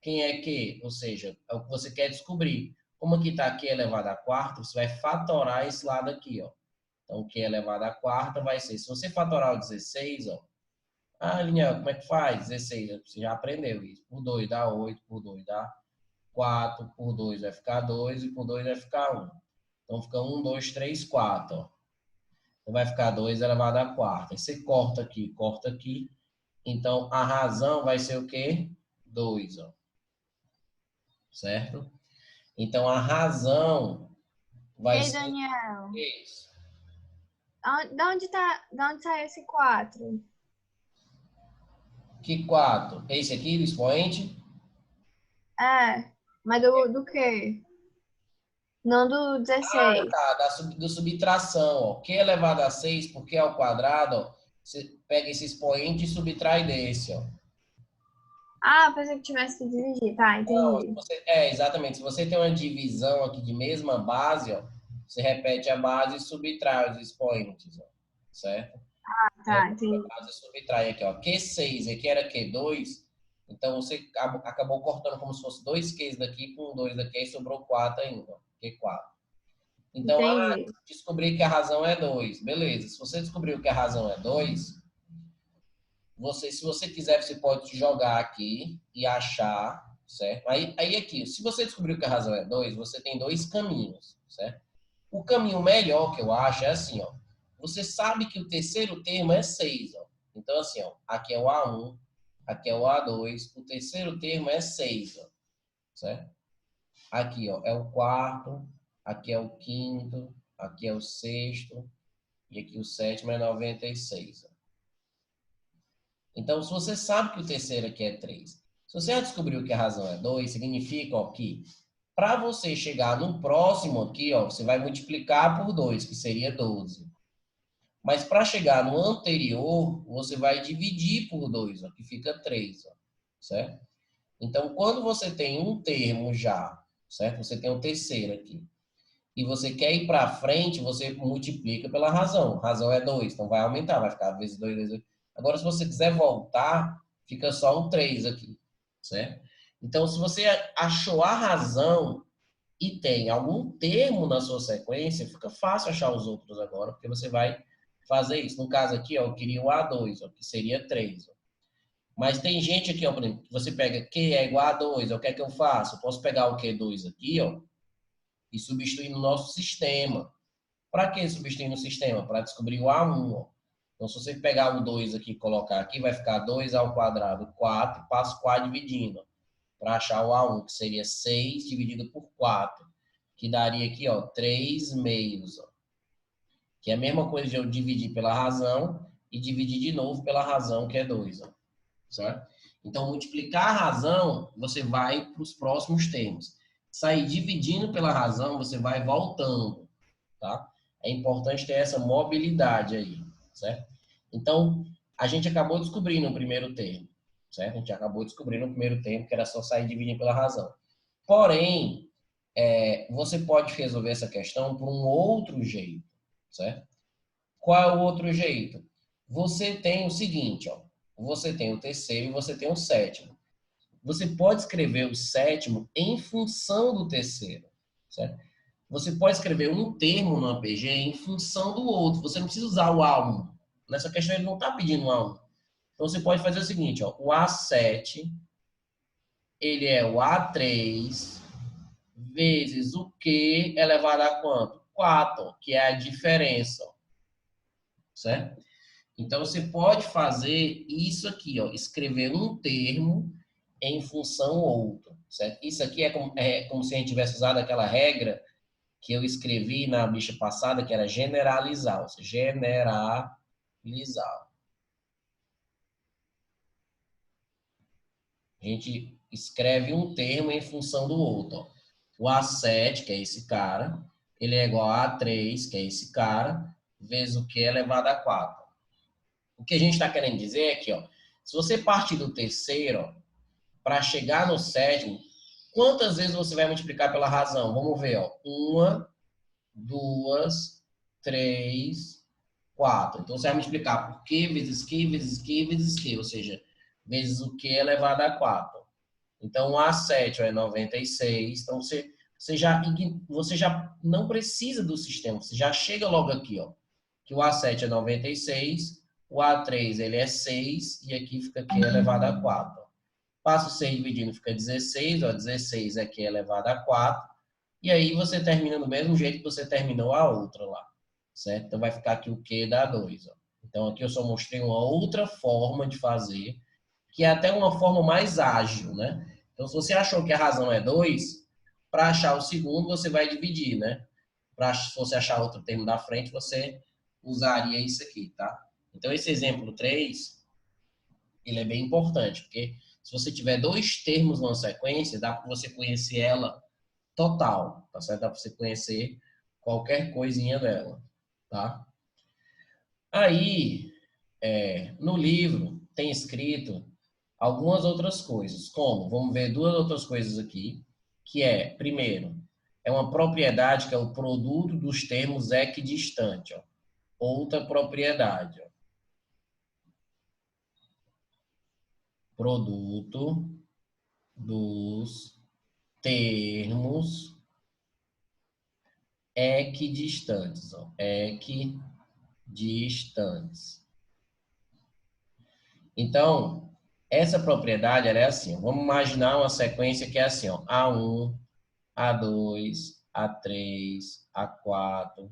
Quem é que? Ou seja, é o que você quer descobrir. Como aqui está Q elevado a quarta, você vai fatorar esse lado aqui. Ó. Então, Q elevado a quarta vai ser... Se você fatorar o 16, ó. Ah, Linha, como é que faz? 16, você já aprendeu isso. Por 2 dá 8, por 2 dá 4, por 2 vai ficar 2 e por 2 vai ficar 1. Então, fica 1, 2, 3, 4. Ó. Então, vai ficar 2 elevado a quarta. Aí você corta aqui, corta aqui. Então, a razão vai ser o quê? 2, ó. Certo? Então, a razão vai
Ei,
ser
Daniel,
isso.
da onde sai esse 4?
Que 4? Esse aqui, do expoente?
É, mas do quê? Não do 16.
Tá, do subtração, ó. Q elevado a 6 por Q ao quadrado, ó. Você pega esse expoente e subtrai desse, ó.
Ah, pensei que tivesse que dividir. Tá, entendi.
Exatamente. Se você tem uma divisão aqui de mesma base, ó, você repete a base e subtrai os expoentes, ó, certo?
Tá, entendi.
A base subtrai aqui, ó, Q6, aqui era Q2, então você acabou cortando como se fosse 2 Qs daqui com 2 daqui, aí sobrou 4 ainda, ó, Q4. Então,
Entendi.
descobri que a razão é 2. Beleza. Se você descobriu que a razão é 2, se você quiser, você pode jogar aqui e achar, certo? Aí aqui, se você descobriu que a razão é 2, você tem dois caminhos, certo? O caminho melhor que eu acho é assim, ó. Você sabe que o terceiro termo é 6, ó. Então, assim, ó, aqui é o A1, aqui é o A2, o terceiro termo é 6, ó, certo? Aqui, ó, é o quarto, aqui é o quinto, aqui é o sexto, e aqui o sétimo é 96, ó. Então, se você sabe que o terceiro aqui é 3, se você já descobriu que a razão é 2, significa ó, que para você chegar no próximo aqui, ó, você vai multiplicar por 2, que seria 12. Mas para chegar no anterior, você vai dividir por 2, ó, que fica 3, ó, certo? Então, quando você tem um termo já, certo? Você tem um terceiro aqui. E você quer ir para frente, você multiplica pela razão. Razão é 2, então vai aumentar, vai ficar vezes 2, vezes 2. Agora, se você quiser voltar, fica só um 3 aqui, certo? Então, se você achou a razão e tem algum termo na sua sequência, fica fácil achar os outros agora, porque você vai fazer isso. No caso aqui, ó, eu queria o A2, ó, que seria 3. Ó. Mas tem gente aqui, ó, por exemplo, que você pega Q é igual a 2, ó, o que é que eu faço? Eu posso pegar o Q2 aqui, ó, e substituir no nosso sistema. Para que substituir no sistema? Para descobrir o A1. Ó. Então, se você pegar o 2 aqui e colocar aqui, vai ficar 2 ao quadrado, 4, passo 4 dividindo. Para achar o A1, que seria 6 dividido por 4, que daria aqui, ó, 3 meios. Ó. Que é a mesma coisa de eu dividir pela razão e dividir de novo pela razão, que é 2. Ó. Certo? Então, multiplicar a razão, você vai para os próximos termos. Sair dividindo pela razão, você vai voltando. Tá? É importante ter essa mobilidade aí, certo? Então, a gente acabou descobrindo o primeiro termo, certo? A gente acabou descobrindo o primeiro termo, que era só sair dividindo pela razão. Porém, você pode resolver essa questão por um outro jeito, certo? Qual é o outro jeito? Você tem o seguinte, ó. Você tem o terceiro e você tem o sétimo. Você pode escrever o sétimo em função do terceiro, certo? Você pode escrever um termo no APG em função do outro. Você não precisa usar o A1. Nessa questão ele não está pedindo um A1. Então você pode fazer o seguinte, ó. O A7, ele é o A3 vezes o Q elevado a quanto? 4, que é a diferença, certo? Então você pode fazer isso aqui, ó, escrever um termo em função outro, certo? Isso aqui é como se a gente tivesse usado aquela regra que eu escrevi na bicha passada, que era generalizar, ou seja, generalizar. A gente escreve um termo em função do outro, ó. O A7, que é esse cara, ele é igual a A3, que é esse cara, vezes o Q elevado a 4. O que a gente está querendo dizer é que, ó, se você partir do terceiro para chegar no sétimo, quantas vezes você vai multiplicar pela razão? Vamos ver, ó. 1, 2, 3, 4. Então você vai multiplicar por Q vezes Q vezes Q vezes Q, ou seja, vezes o Q elevado a 4. Então o A7 é 96. Então você já não precisa do sistema, você já chega logo aqui, ó, que o A7 é 96, o A3 ele é 6 e aqui fica Q elevado a 4. Passa o 6 dividindo, fica 16, ó, 16 é Q elevado a 4. E aí você termina do mesmo jeito que você terminou a outra lá, certo? Então vai ficar aqui o Q dá 2, ó. Então aqui eu só mostrei uma outra forma de fazer, que é até uma forma mais ágil, né? Então se você achou que a razão é 2, para achar o segundo você vai dividir, né? Se você achar outro termo da frente, você usaria isso aqui, tá? Então esse exemplo 3, ele é bem importante, porque se você tiver dois termos numa sequência, dá para você conhecer ela total, tá certo? Dá para você conhecer qualquer coisinha dela, tá? Aí, no livro, tem escrito algumas outras coisas, como, vamos ver duas outras coisas aqui, que é, primeiro, é uma propriedade que é o produto dos termos equidistante, ó. Outra propriedade, ó. Produto dos termos equidistantes, ó. Equidistantes. Então, essa propriedade ela é assim, ó. Vamos imaginar uma sequência que é assim, ó, A1, A2, A3, A4,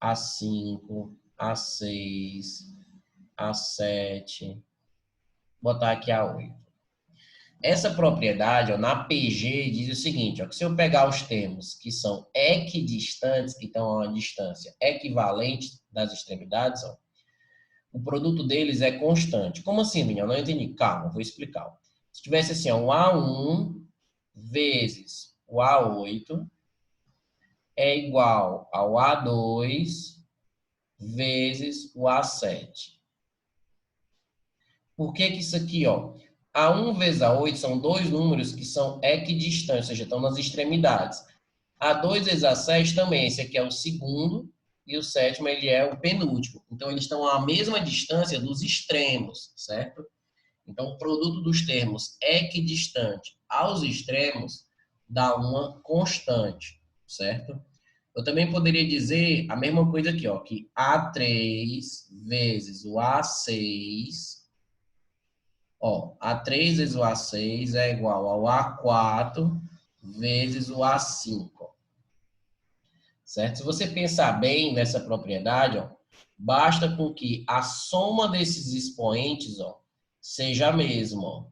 A5, A6, A7, botar aqui A8. Essa propriedade, ó, na PG, diz o seguinte, ó, que se eu pegar os termos que são equidistantes, que estão a uma distância equivalente das extremidades, ó, o produto deles é constante. Como assim, Vinha? Eu não entendi. Calma, vou explicar. Se tivesse assim, ó, o A1 vezes o A8 é igual ao A2 vezes o A7. Por que que isso aqui, ó? A1 vezes A8 são dois números que são equidistantes, ou seja, estão nas extremidades. A2 vezes A7 também, esse aqui é o segundo e o sétimo ele é o penúltimo. Então eles estão à mesma distância dos extremos, certo? Então o produto dos termos equidistante aos extremos dá uma constante, certo? Eu também poderia dizer a mesma coisa aqui, ó, que A3 vezes o A6, ó, A3 vezes o A6 é igual ao A4 vezes o A5, certo? Se você pensar bem nessa propriedade, ó, basta com que a soma desses expoentes, ó, seja a mesma,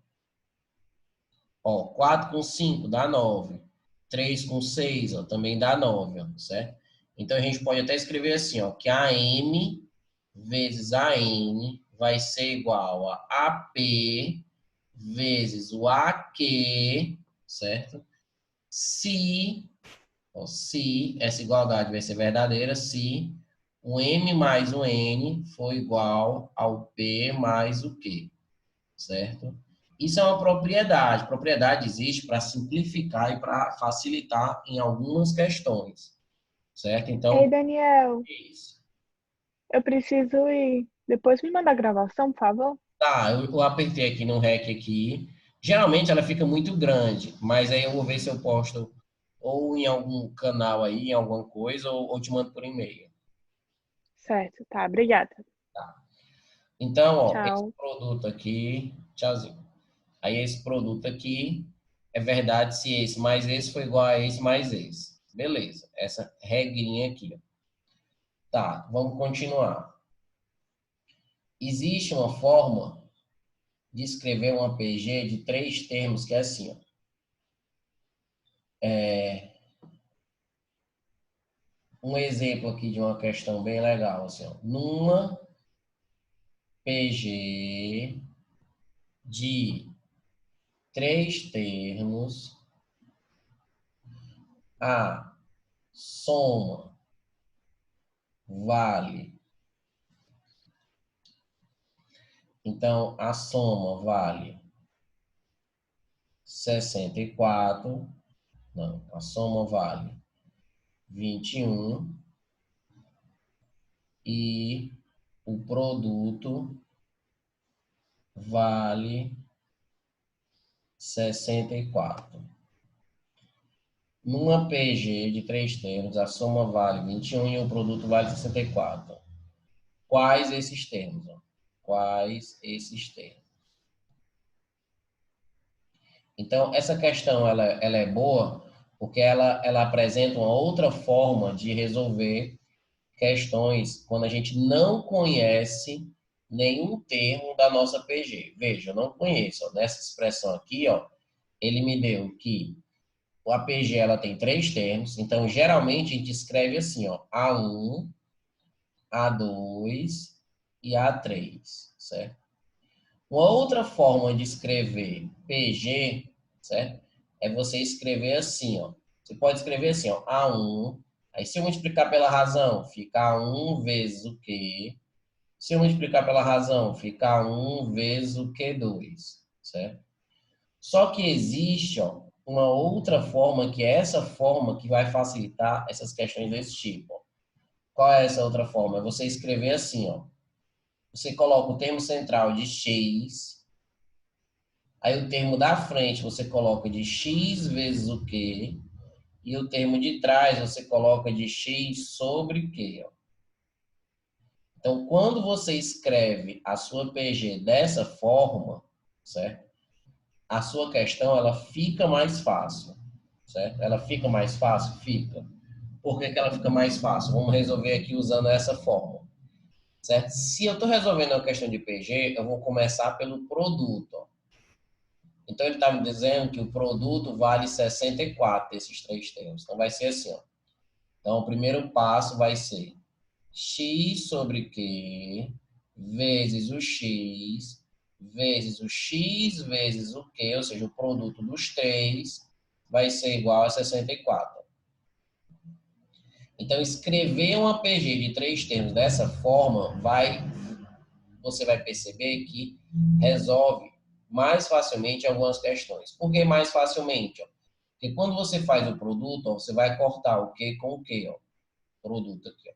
ó. 4 com 5 dá 9. 3 com 6, ó, também dá 9, ó, certo? Então a gente pode até escrever assim, ó, que AM vezes AN vai ser igual a AP vezes o AQ, certo? Se essa igualdade vai ser verdadeira, se o M mais o N for igual ao P mais o Q, certo? Isso é uma propriedade. Propriedade existe para simplificar e para facilitar em algumas questões. certo?
Ei,
Então,
Daniel,
isso.
eu preciso ir. Depois me manda a gravação, por favor.
Tá, eu apertei aqui no REC aqui. Geralmente ela fica muito grande, mas aí eu vou ver se eu posto ou em algum canal aí, em alguma coisa, ou te mando por e-mail.
Certo, tá. Obrigada.
Então, ó, esse
Tchau.
produto aqui, tchauzinho. Aí esse produto aqui é verdade se esse mais esse for igual a esse mais esse. Beleza, essa regrinha aqui, ó. Tá, vamos continuar. Existe uma forma de escrever uma PG de 3 termos que é assim, ó. Um exemplo aqui de uma questão bem legal, assim, ó. Numa PG de 3 termos, a soma vale. Então, a soma vale 64. Não, a soma vale 21 e o produto vale 64. Numa PG de 3 termos, a soma vale 21 e o produto vale 64. Quais esses termos? Ó? Quais esses termos? Então, essa questão ela é boa porque ela apresenta uma outra forma de resolver questões quando a gente não conhece nenhum termo da nossa PG. Veja, eu não conheço. Ó, nessa expressão aqui, ó, ele me deu que a PG ela tem 3 termos, então geralmente a gente escreve assim, ó, A1, A2 e A3, certo? Uma outra forma de escrever PG, certo? É você escrever assim, ó. Você pode escrever assim, ó, A1, aí se eu multiplicar pela razão, fica A1 vezes o Q. Se eu multiplicar pela razão, fica A1 vezes o Q2, certo? Só que existe, ó, uma outra forma, que é essa forma que vai facilitar essas questões desse tipo. Ó. Qual é essa outra forma? É você escrever assim, ó. Você coloca o termo central de x, aí o termo da frente você coloca de x vezes o q, e o termo de trás você coloca de x sobre q. Ó. Então, quando você escreve a sua PG dessa forma, certo? A sua questão ela fica mais fácil, certo? Ela fica mais fácil? Fica. Por que que ela fica mais fácil? Vamos resolver aqui usando essa forma, certo? Se eu estou resolvendo uma questão de PG, eu vou começar pelo produto. Ó. Então, ele está me dizendo que o produto vale 64 desses 3 termos. Então, vai ser assim. Ó. Então, o primeiro passo vai ser x sobre q vezes o x vezes o x vezes o q, ou seja, o produto dos 3 vai ser igual a 64. Então, escrever uma PG de 3 termos dessa forma, você vai perceber que resolve mais facilmente algumas questões. Por que mais facilmente? Ó? Porque quando você faz o produto, ó, você vai cortar o Q com o Q, ó, produto aqui. Ó.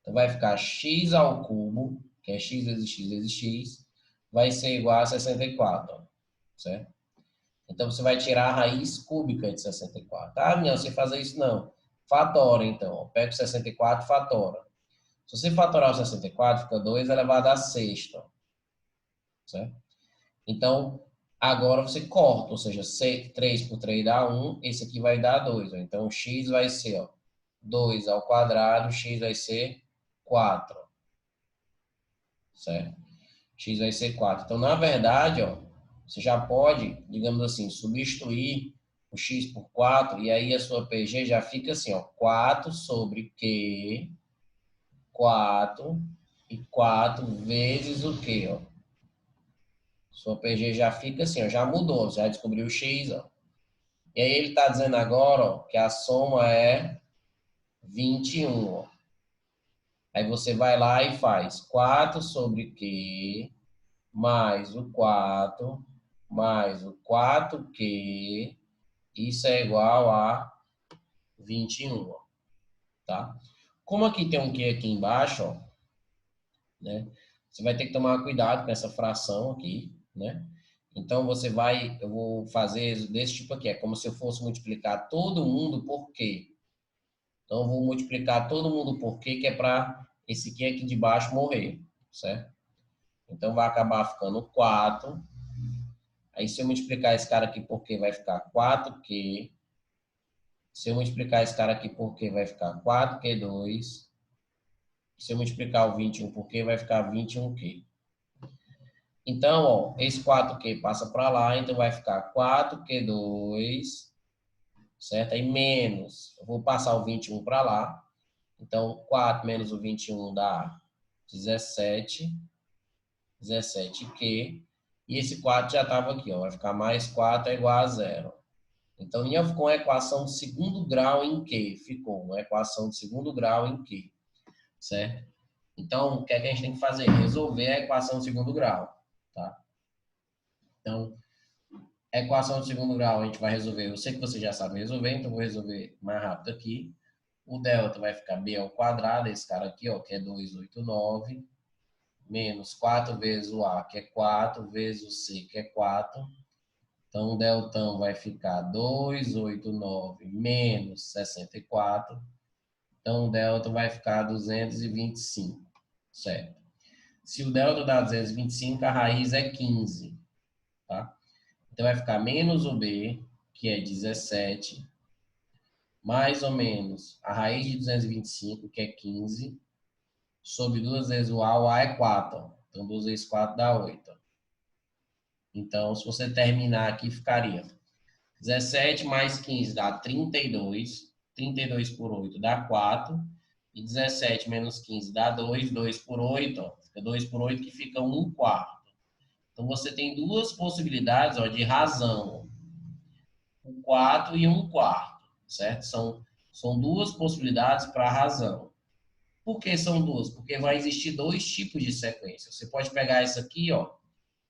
Então, vai ficar x ao cubo, que é x vezes x, vai ser igual a 64, ó, certo? Então, você vai tirar a raiz cúbica de 64. Ah, não, você fazer isso não. Fatora, então. Ó. Pega o 64 e fatora. Se você fatorar o 64, fica 2 elevado a sexta. Certo? Então, agora você corta, ou seja, 3 por 3 dá 1, esse aqui vai dar 2. Ó. Então, x vai ser ó, 2 ao quadrado, x vai ser 4. Certo? X vai ser 4. Então, na verdade, ó, você já pode, digamos assim, substituir o x por 4 e aí a sua PG já fica assim, ó, 4 sobre Q, 4 e 4 vezes o Q, ó. Sua PG já fica assim, ó, já mudou, já descobriu o x, ó. E aí ele está dizendo agora, ó, que a soma é 21, ó. Aí você vai lá e faz 4 sobre Q mais o 4 mais o 4Q, isso é igual a 21. Ó. tá? Como aqui tem um Q aqui embaixo, ó, né? Você vai ter que tomar cuidado com essa fração aqui, né? Então, eu vou fazer desse tipo aqui, é como se eu fosse multiplicar todo mundo por Q. Então, eu vou multiplicar todo mundo por Q, que é para esse Q aqui de baixo morrer, certo? Então, vai acabar ficando 4. Aí, se eu multiplicar esse cara aqui por Q, vai ficar 4Q. Se eu multiplicar esse cara aqui por Q, vai ficar 4Q2. Se eu multiplicar o 21 por Q, vai ficar 21Q. Então, ó, esse 4Q passa para lá, então vai ficar 4Q2, certo? Aí menos, eu vou passar o 21 para lá. Então, 4 menos o 21 dá 17, 17Q. E esse 4 já estava aqui, ó, vai ficar mais 4 é igual a 0. Então, ficou uma equação de segundo grau em Q. Ficou uma equação de segundo grau em Q, certo? Então, o que é que a gente tem que fazer? Resolver a equação de segundo grau, tá? Então, a equação de segundo grau a gente vai resolver. Eu sei que você já sabe resolver, então vou resolver mais rápido aqui. O delta vai ficar b ao quadrado, esse cara aqui, ó, que é 289, menos 4 vezes o a, que é 4, vezes o c, que é 4. Então, o deltão vai ficar 289 menos 64. Então, o delta vai ficar 225, certo? Se o delta dá 225, a raiz é 15, tá? Então, vai ficar menos o b, que é 17, mais ou menos a raiz de 225, que é 15, sobre 2 vezes o a é 4. Então, 2 vezes 4 dá 8. Então, se você terminar aqui, ficaria 17 mais 15 dá 32. 32 por 8 dá 4. E 17 menos 15 dá 2. 2 por 8, ó, fica 2 por 8, que fica 1 quarto. Então, você tem duas possibilidades, ó, de razão. 1 quarto e 1 quarto, certo? São duas possibilidades para a razão. Por que são duas? Porque vai existir dois tipos de sequência. Você pode pegar essa aqui, ó.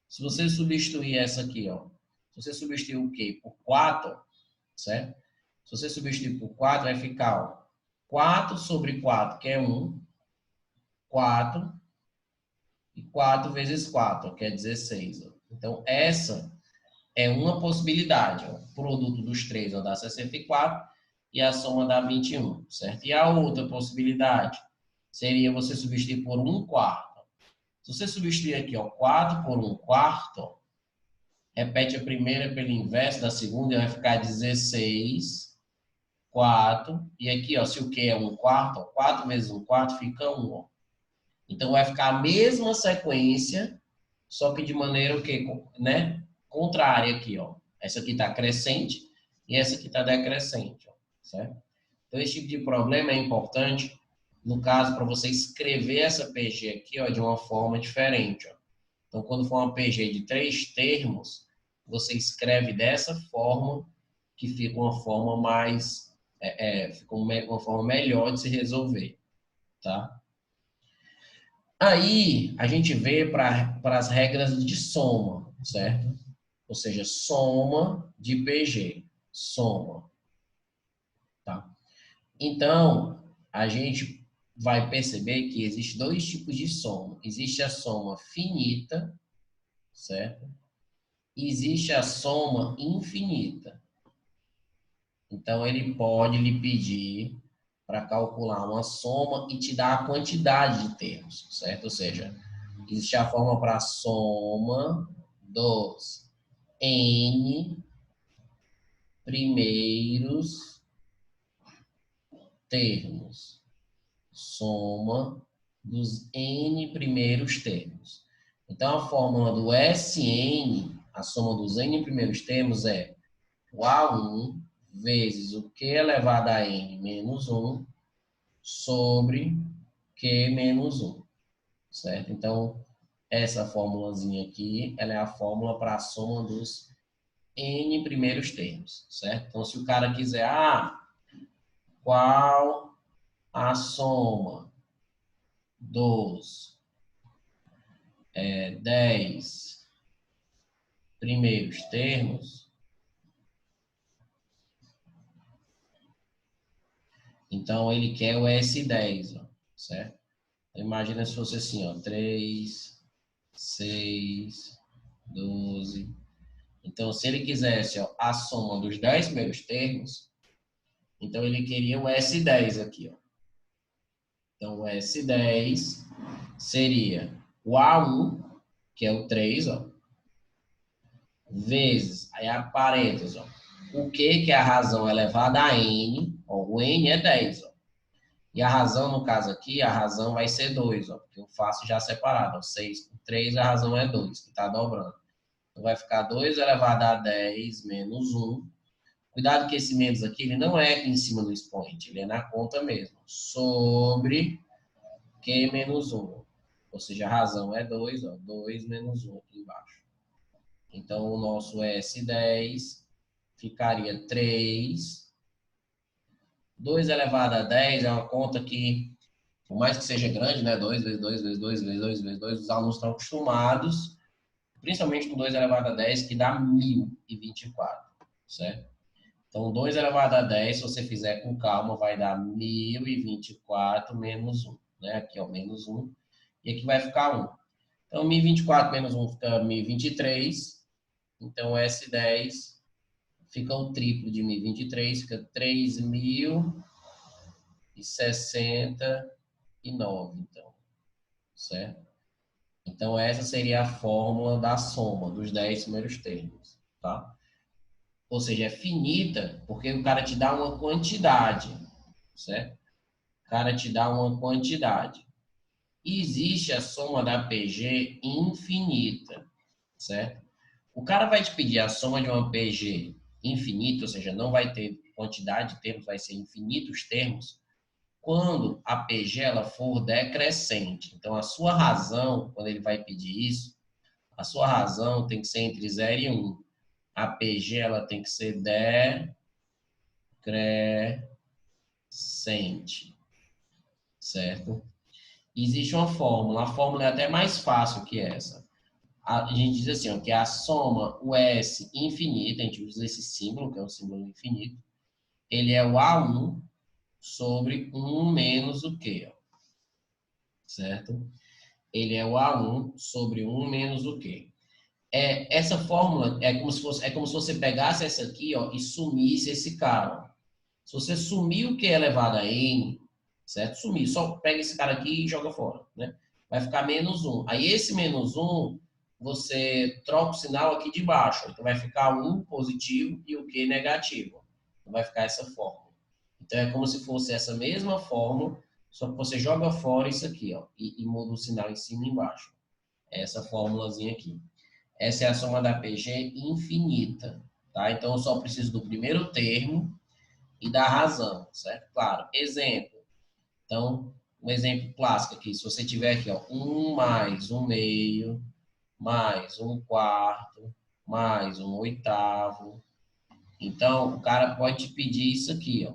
Se você substituir essa aqui, ó. Se você substituir o quê? Por 4, certo? Se você substituir por 4, vai ficar, ó, 4 sobre 4, que é 1. 4. E 4 vezes 4, que é 16. Ó. Então, essa é uma possibilidade. Ó. O produto dos três ó, dá 64 e a soma dá 21, certo? E a outra possibilidade seria você substituir por 1 quarto. Se você substituir aqui, ó, 4 por 1 quarto, ó, repete a primeira pelo inverso da segunda e vai ficar 16, 4. E aqui, ó, se o Q é 1 quarto, ó, 4 vezes 1 quarto fica 1. Ó. Então, vai ficar a mesma sequência, só que de maneira o quê? Né? Contrária aqui, ó. Essa aqui está crescente e essa aqui está decrescente, ó, certo? Então, esse tipo de problema é importante, no caso, para você escrever essa PG aqui, ó, de uma forma diferente, ó. Então, quando for uma PG de 3 termos, você escreve dessa forma, que fica uma forma mais, fica uma forma melhor de se resolver, tá? Aí, a gente vê para as regras de soma, certo? Ou seja, soma de PG. Soma. Tá? Então, a gente vai perceber que existe dois tipos de soma. Existe a soma finita, certo? E existe a soma infinita. Então, ele pode lhe pedir para calcular uma soma e te dar a quantidade de termos, certo? Ou seja, existe a forma para a soma dos N primeiros termos. Soma dos N primeiros termos. Então, a fórmula do Sn, a soma dos N primeiros termos é o A1 vezes o Q elevado a N menos 1 sobre Q menos 1. Certo? Então, essa formulazinha aqui, ela é a fórmula para a soma dos N primeiros termos, certo? Então, se o cara quiser, qual a soma dos 10 primeiros termos, Então, ele quer o S10, ó, certo? Então, imagina se fosse assim, ó, 3, 6, 12. Então, se ele quisesse, ó, a soma dos 10 primeiros termos, então ele queria o S10 aqui, ó. Então, o S10 seria o A1, que é o 3, ó, vezes, aí a parênteses, ó, o que é a razão elevada a n, ó, o n é 10, ó. E a razão, no caso aqui, a razão vai ser 2, ó, porque eu faço já separado, ó, 6 por 3, a razão é 2, que está dobrando. Então, vai ficar 2 elevado a 10 menos 1. Cuidado que esse menos aqui, ele não é aqui em cima do expoente, ele é na conta mesmo. Sobre Q menos 1. Ou seja, a razão é 2, ó, 2 menos 1 aqui embaixo. Então, o nosso S10 ficaria 3. 2 elevado a 10 é uma conta que, por mais que seja grande, né? 2 vezes 2 vezes 2 vezes 2 vezes 2, os alunos estão acostumados, principalmente com 2 elevado a 10, que dá 1024, certo? Então, 2 elevado a 10, se você fizer com calma, vai dar 1024 menos 1, né? Aqui, ó, menos 1, e aqui vai ficar 1. Então, 1024 menos 1 fica 1023. Então, S10 fica o triplo de 1023, fica 3069, então, certo? Então, essa seria a fórmula da soma dos 10 primeiros termos, tá? Ou seja, é finita, porque o cara te dá uma quantidade, certo? O cara te dá uma quantidade. E existe a soma da PG infinita, certo? O cara vai te pedir a soma de uma PG infinita, ou seja, não vai ter quantidade de termos, vai ser infinitos termos, quando a PG ela for decrescente. Então, a sua razão, quando ele vai pedir isso, a sua razão tem que ser entre 0 e 1. A PG ela tem que ser decrescente, certo? Existe uma fórmula, a fórmula é até mais fácil que essa. A gente diz assim, ó, que a soma, o S infinito, a gente usa esse símbolo, que é o símbolo infinito, ele é o A1 sobre 1 menos o Q, ó, certo? Ele é o A1 sobre 1 menos o Q. Essa fórmula é como se você pegasse essa aqui, ó, e sumisse esse cara, ó. Se você sumir o Q elevado a N, certo? Sumir, só pega esse cara aqui e joga fora, né? Vai ficar menos 1. Aí esse menos 1, você troca o sinal aqui de baixo. Então vai ficar 1 positivo e o Q negativo. Então vai ficar essa fórmula. Então é como se fosse essa mesma fórmula, só que você joga fora isso aqui, ó, e muda o sinal em cima e embaixo. Essa fórmulazinha aqui. Essa é a soma da PG infinita, tá? Então eu só preciso do primeiro termo e da razão, certo? Claro, exemplo. Então, um exemplo clássico aqui, se você tiver aqui, ó, 1 mais 1 meio, mais 1 quarto, mais 1 oitavo. Então, o cara pode te pedir isso aqui, ó.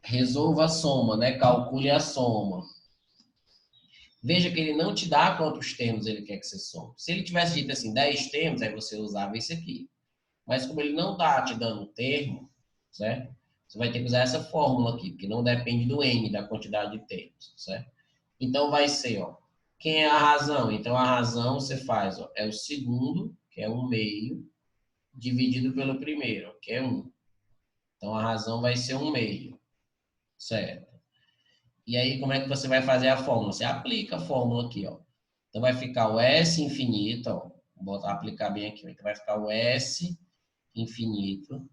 Resolva a soma, né? Calcule a soma. Veja que ele não te dá quantos termos ele quer que você some. Se ele tivesse dito assim, 10 termos, aí você usava esse aqui. Mas como ele não está te dando termo, certo? Você vai ter que usar essa fórmula aqui, que não depende do n, da quantidade de termos, certo? Então vai ser, ó, quem é a razão? Então a razão você faz, ó, é o segundo, que é 1 meio, dividido pelo primeiro, que é 1. Então a razão vai ser 1 meio, certo? E aí como é que você vai fazer a fórmula? Você aplica a fórmula aqui, ó. Então vai ficar o S infinito, ó, vou aplicar bem aqui, então vai ficar o S infinito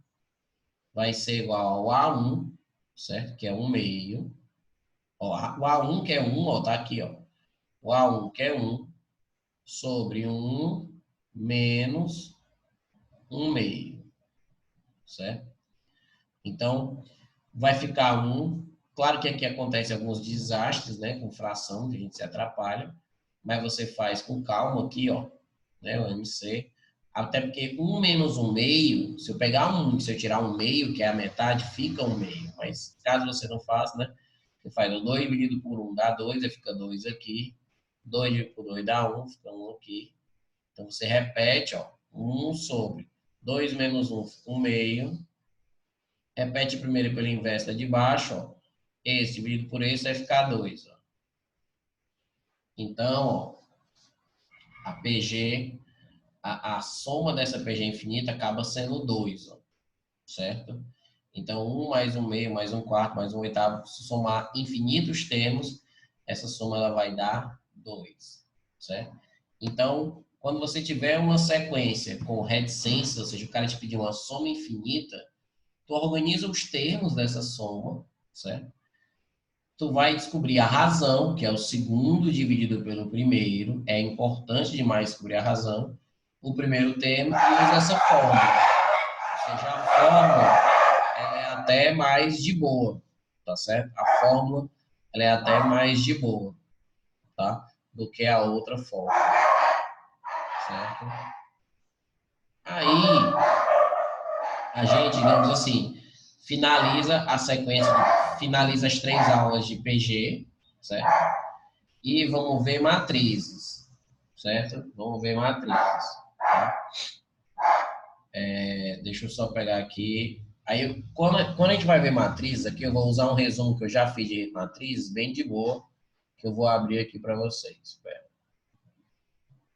vai ser igual ao A1, certo? Que é 1 meio. Ó, o A1 que é 1, ó, tá aqui, ó. O A1 que é 1 sobre 1 menos 1 meio, certo? Então, vai ficar 1. Claro que aqui acontece alguns desastres, né? Com fração, que a gente se atrapalha. Mas você faz com calma aqui, ó. Né? O MC. Até porque 1 menos 1 meio, se eu pegar 1, se eu tirar 1 meio, que é a metade, fica 1 meio. Mas caso você não faça, né? Você faz o 2 dividido por 1 dá 2, aí fica 2 aqui. 2 dividido por 2 dá 1, fica 1 aqui. Então você repete, ó. 1 sobre 2 menos 1 fica 1 meio. Repete primeiro pelo inverso de baixo, ó. Esse dividido por esse vai ficar 2, ó. Então, ó, a PG, a soma dessa PG infinita acaba sendo 2, ó, certo? Então, 1 mais 1 meio, mais 1 quarto, mais 1 oitavo, se somar infinitos termos, essa soma ela vai dar 2, certo? Então, quando você tiver uma sequência com reticência, ou seja, o cara te pedir uma soma infinita, tu organiza os termos dessa soma, certo? Tu vai descobrir a razão, que é o segundo dividido pelo primeiro. É importante demais descobrir a razão. O primeiro termo e usa essa fórmula. Ou seja, a fórmula ela é até mais de boa, tá certo? A fórmula ela é até mais de boa, tá? Do que a outra fórmula, certo? Aí, a gente, digamos assim, finaliza a sequência, finaliza as 3 aulas de PG, certo? E vamos ver matrizes, certo? Vamos ver matrizes, tá? Deixa eu só pegar aqui. Aí, quando a gente vai ver matrizes aqui, eu vou usar um resumo que eu já fiz de matrizes, bem de boa, que eu vou abrir aqui para vocês. Espera.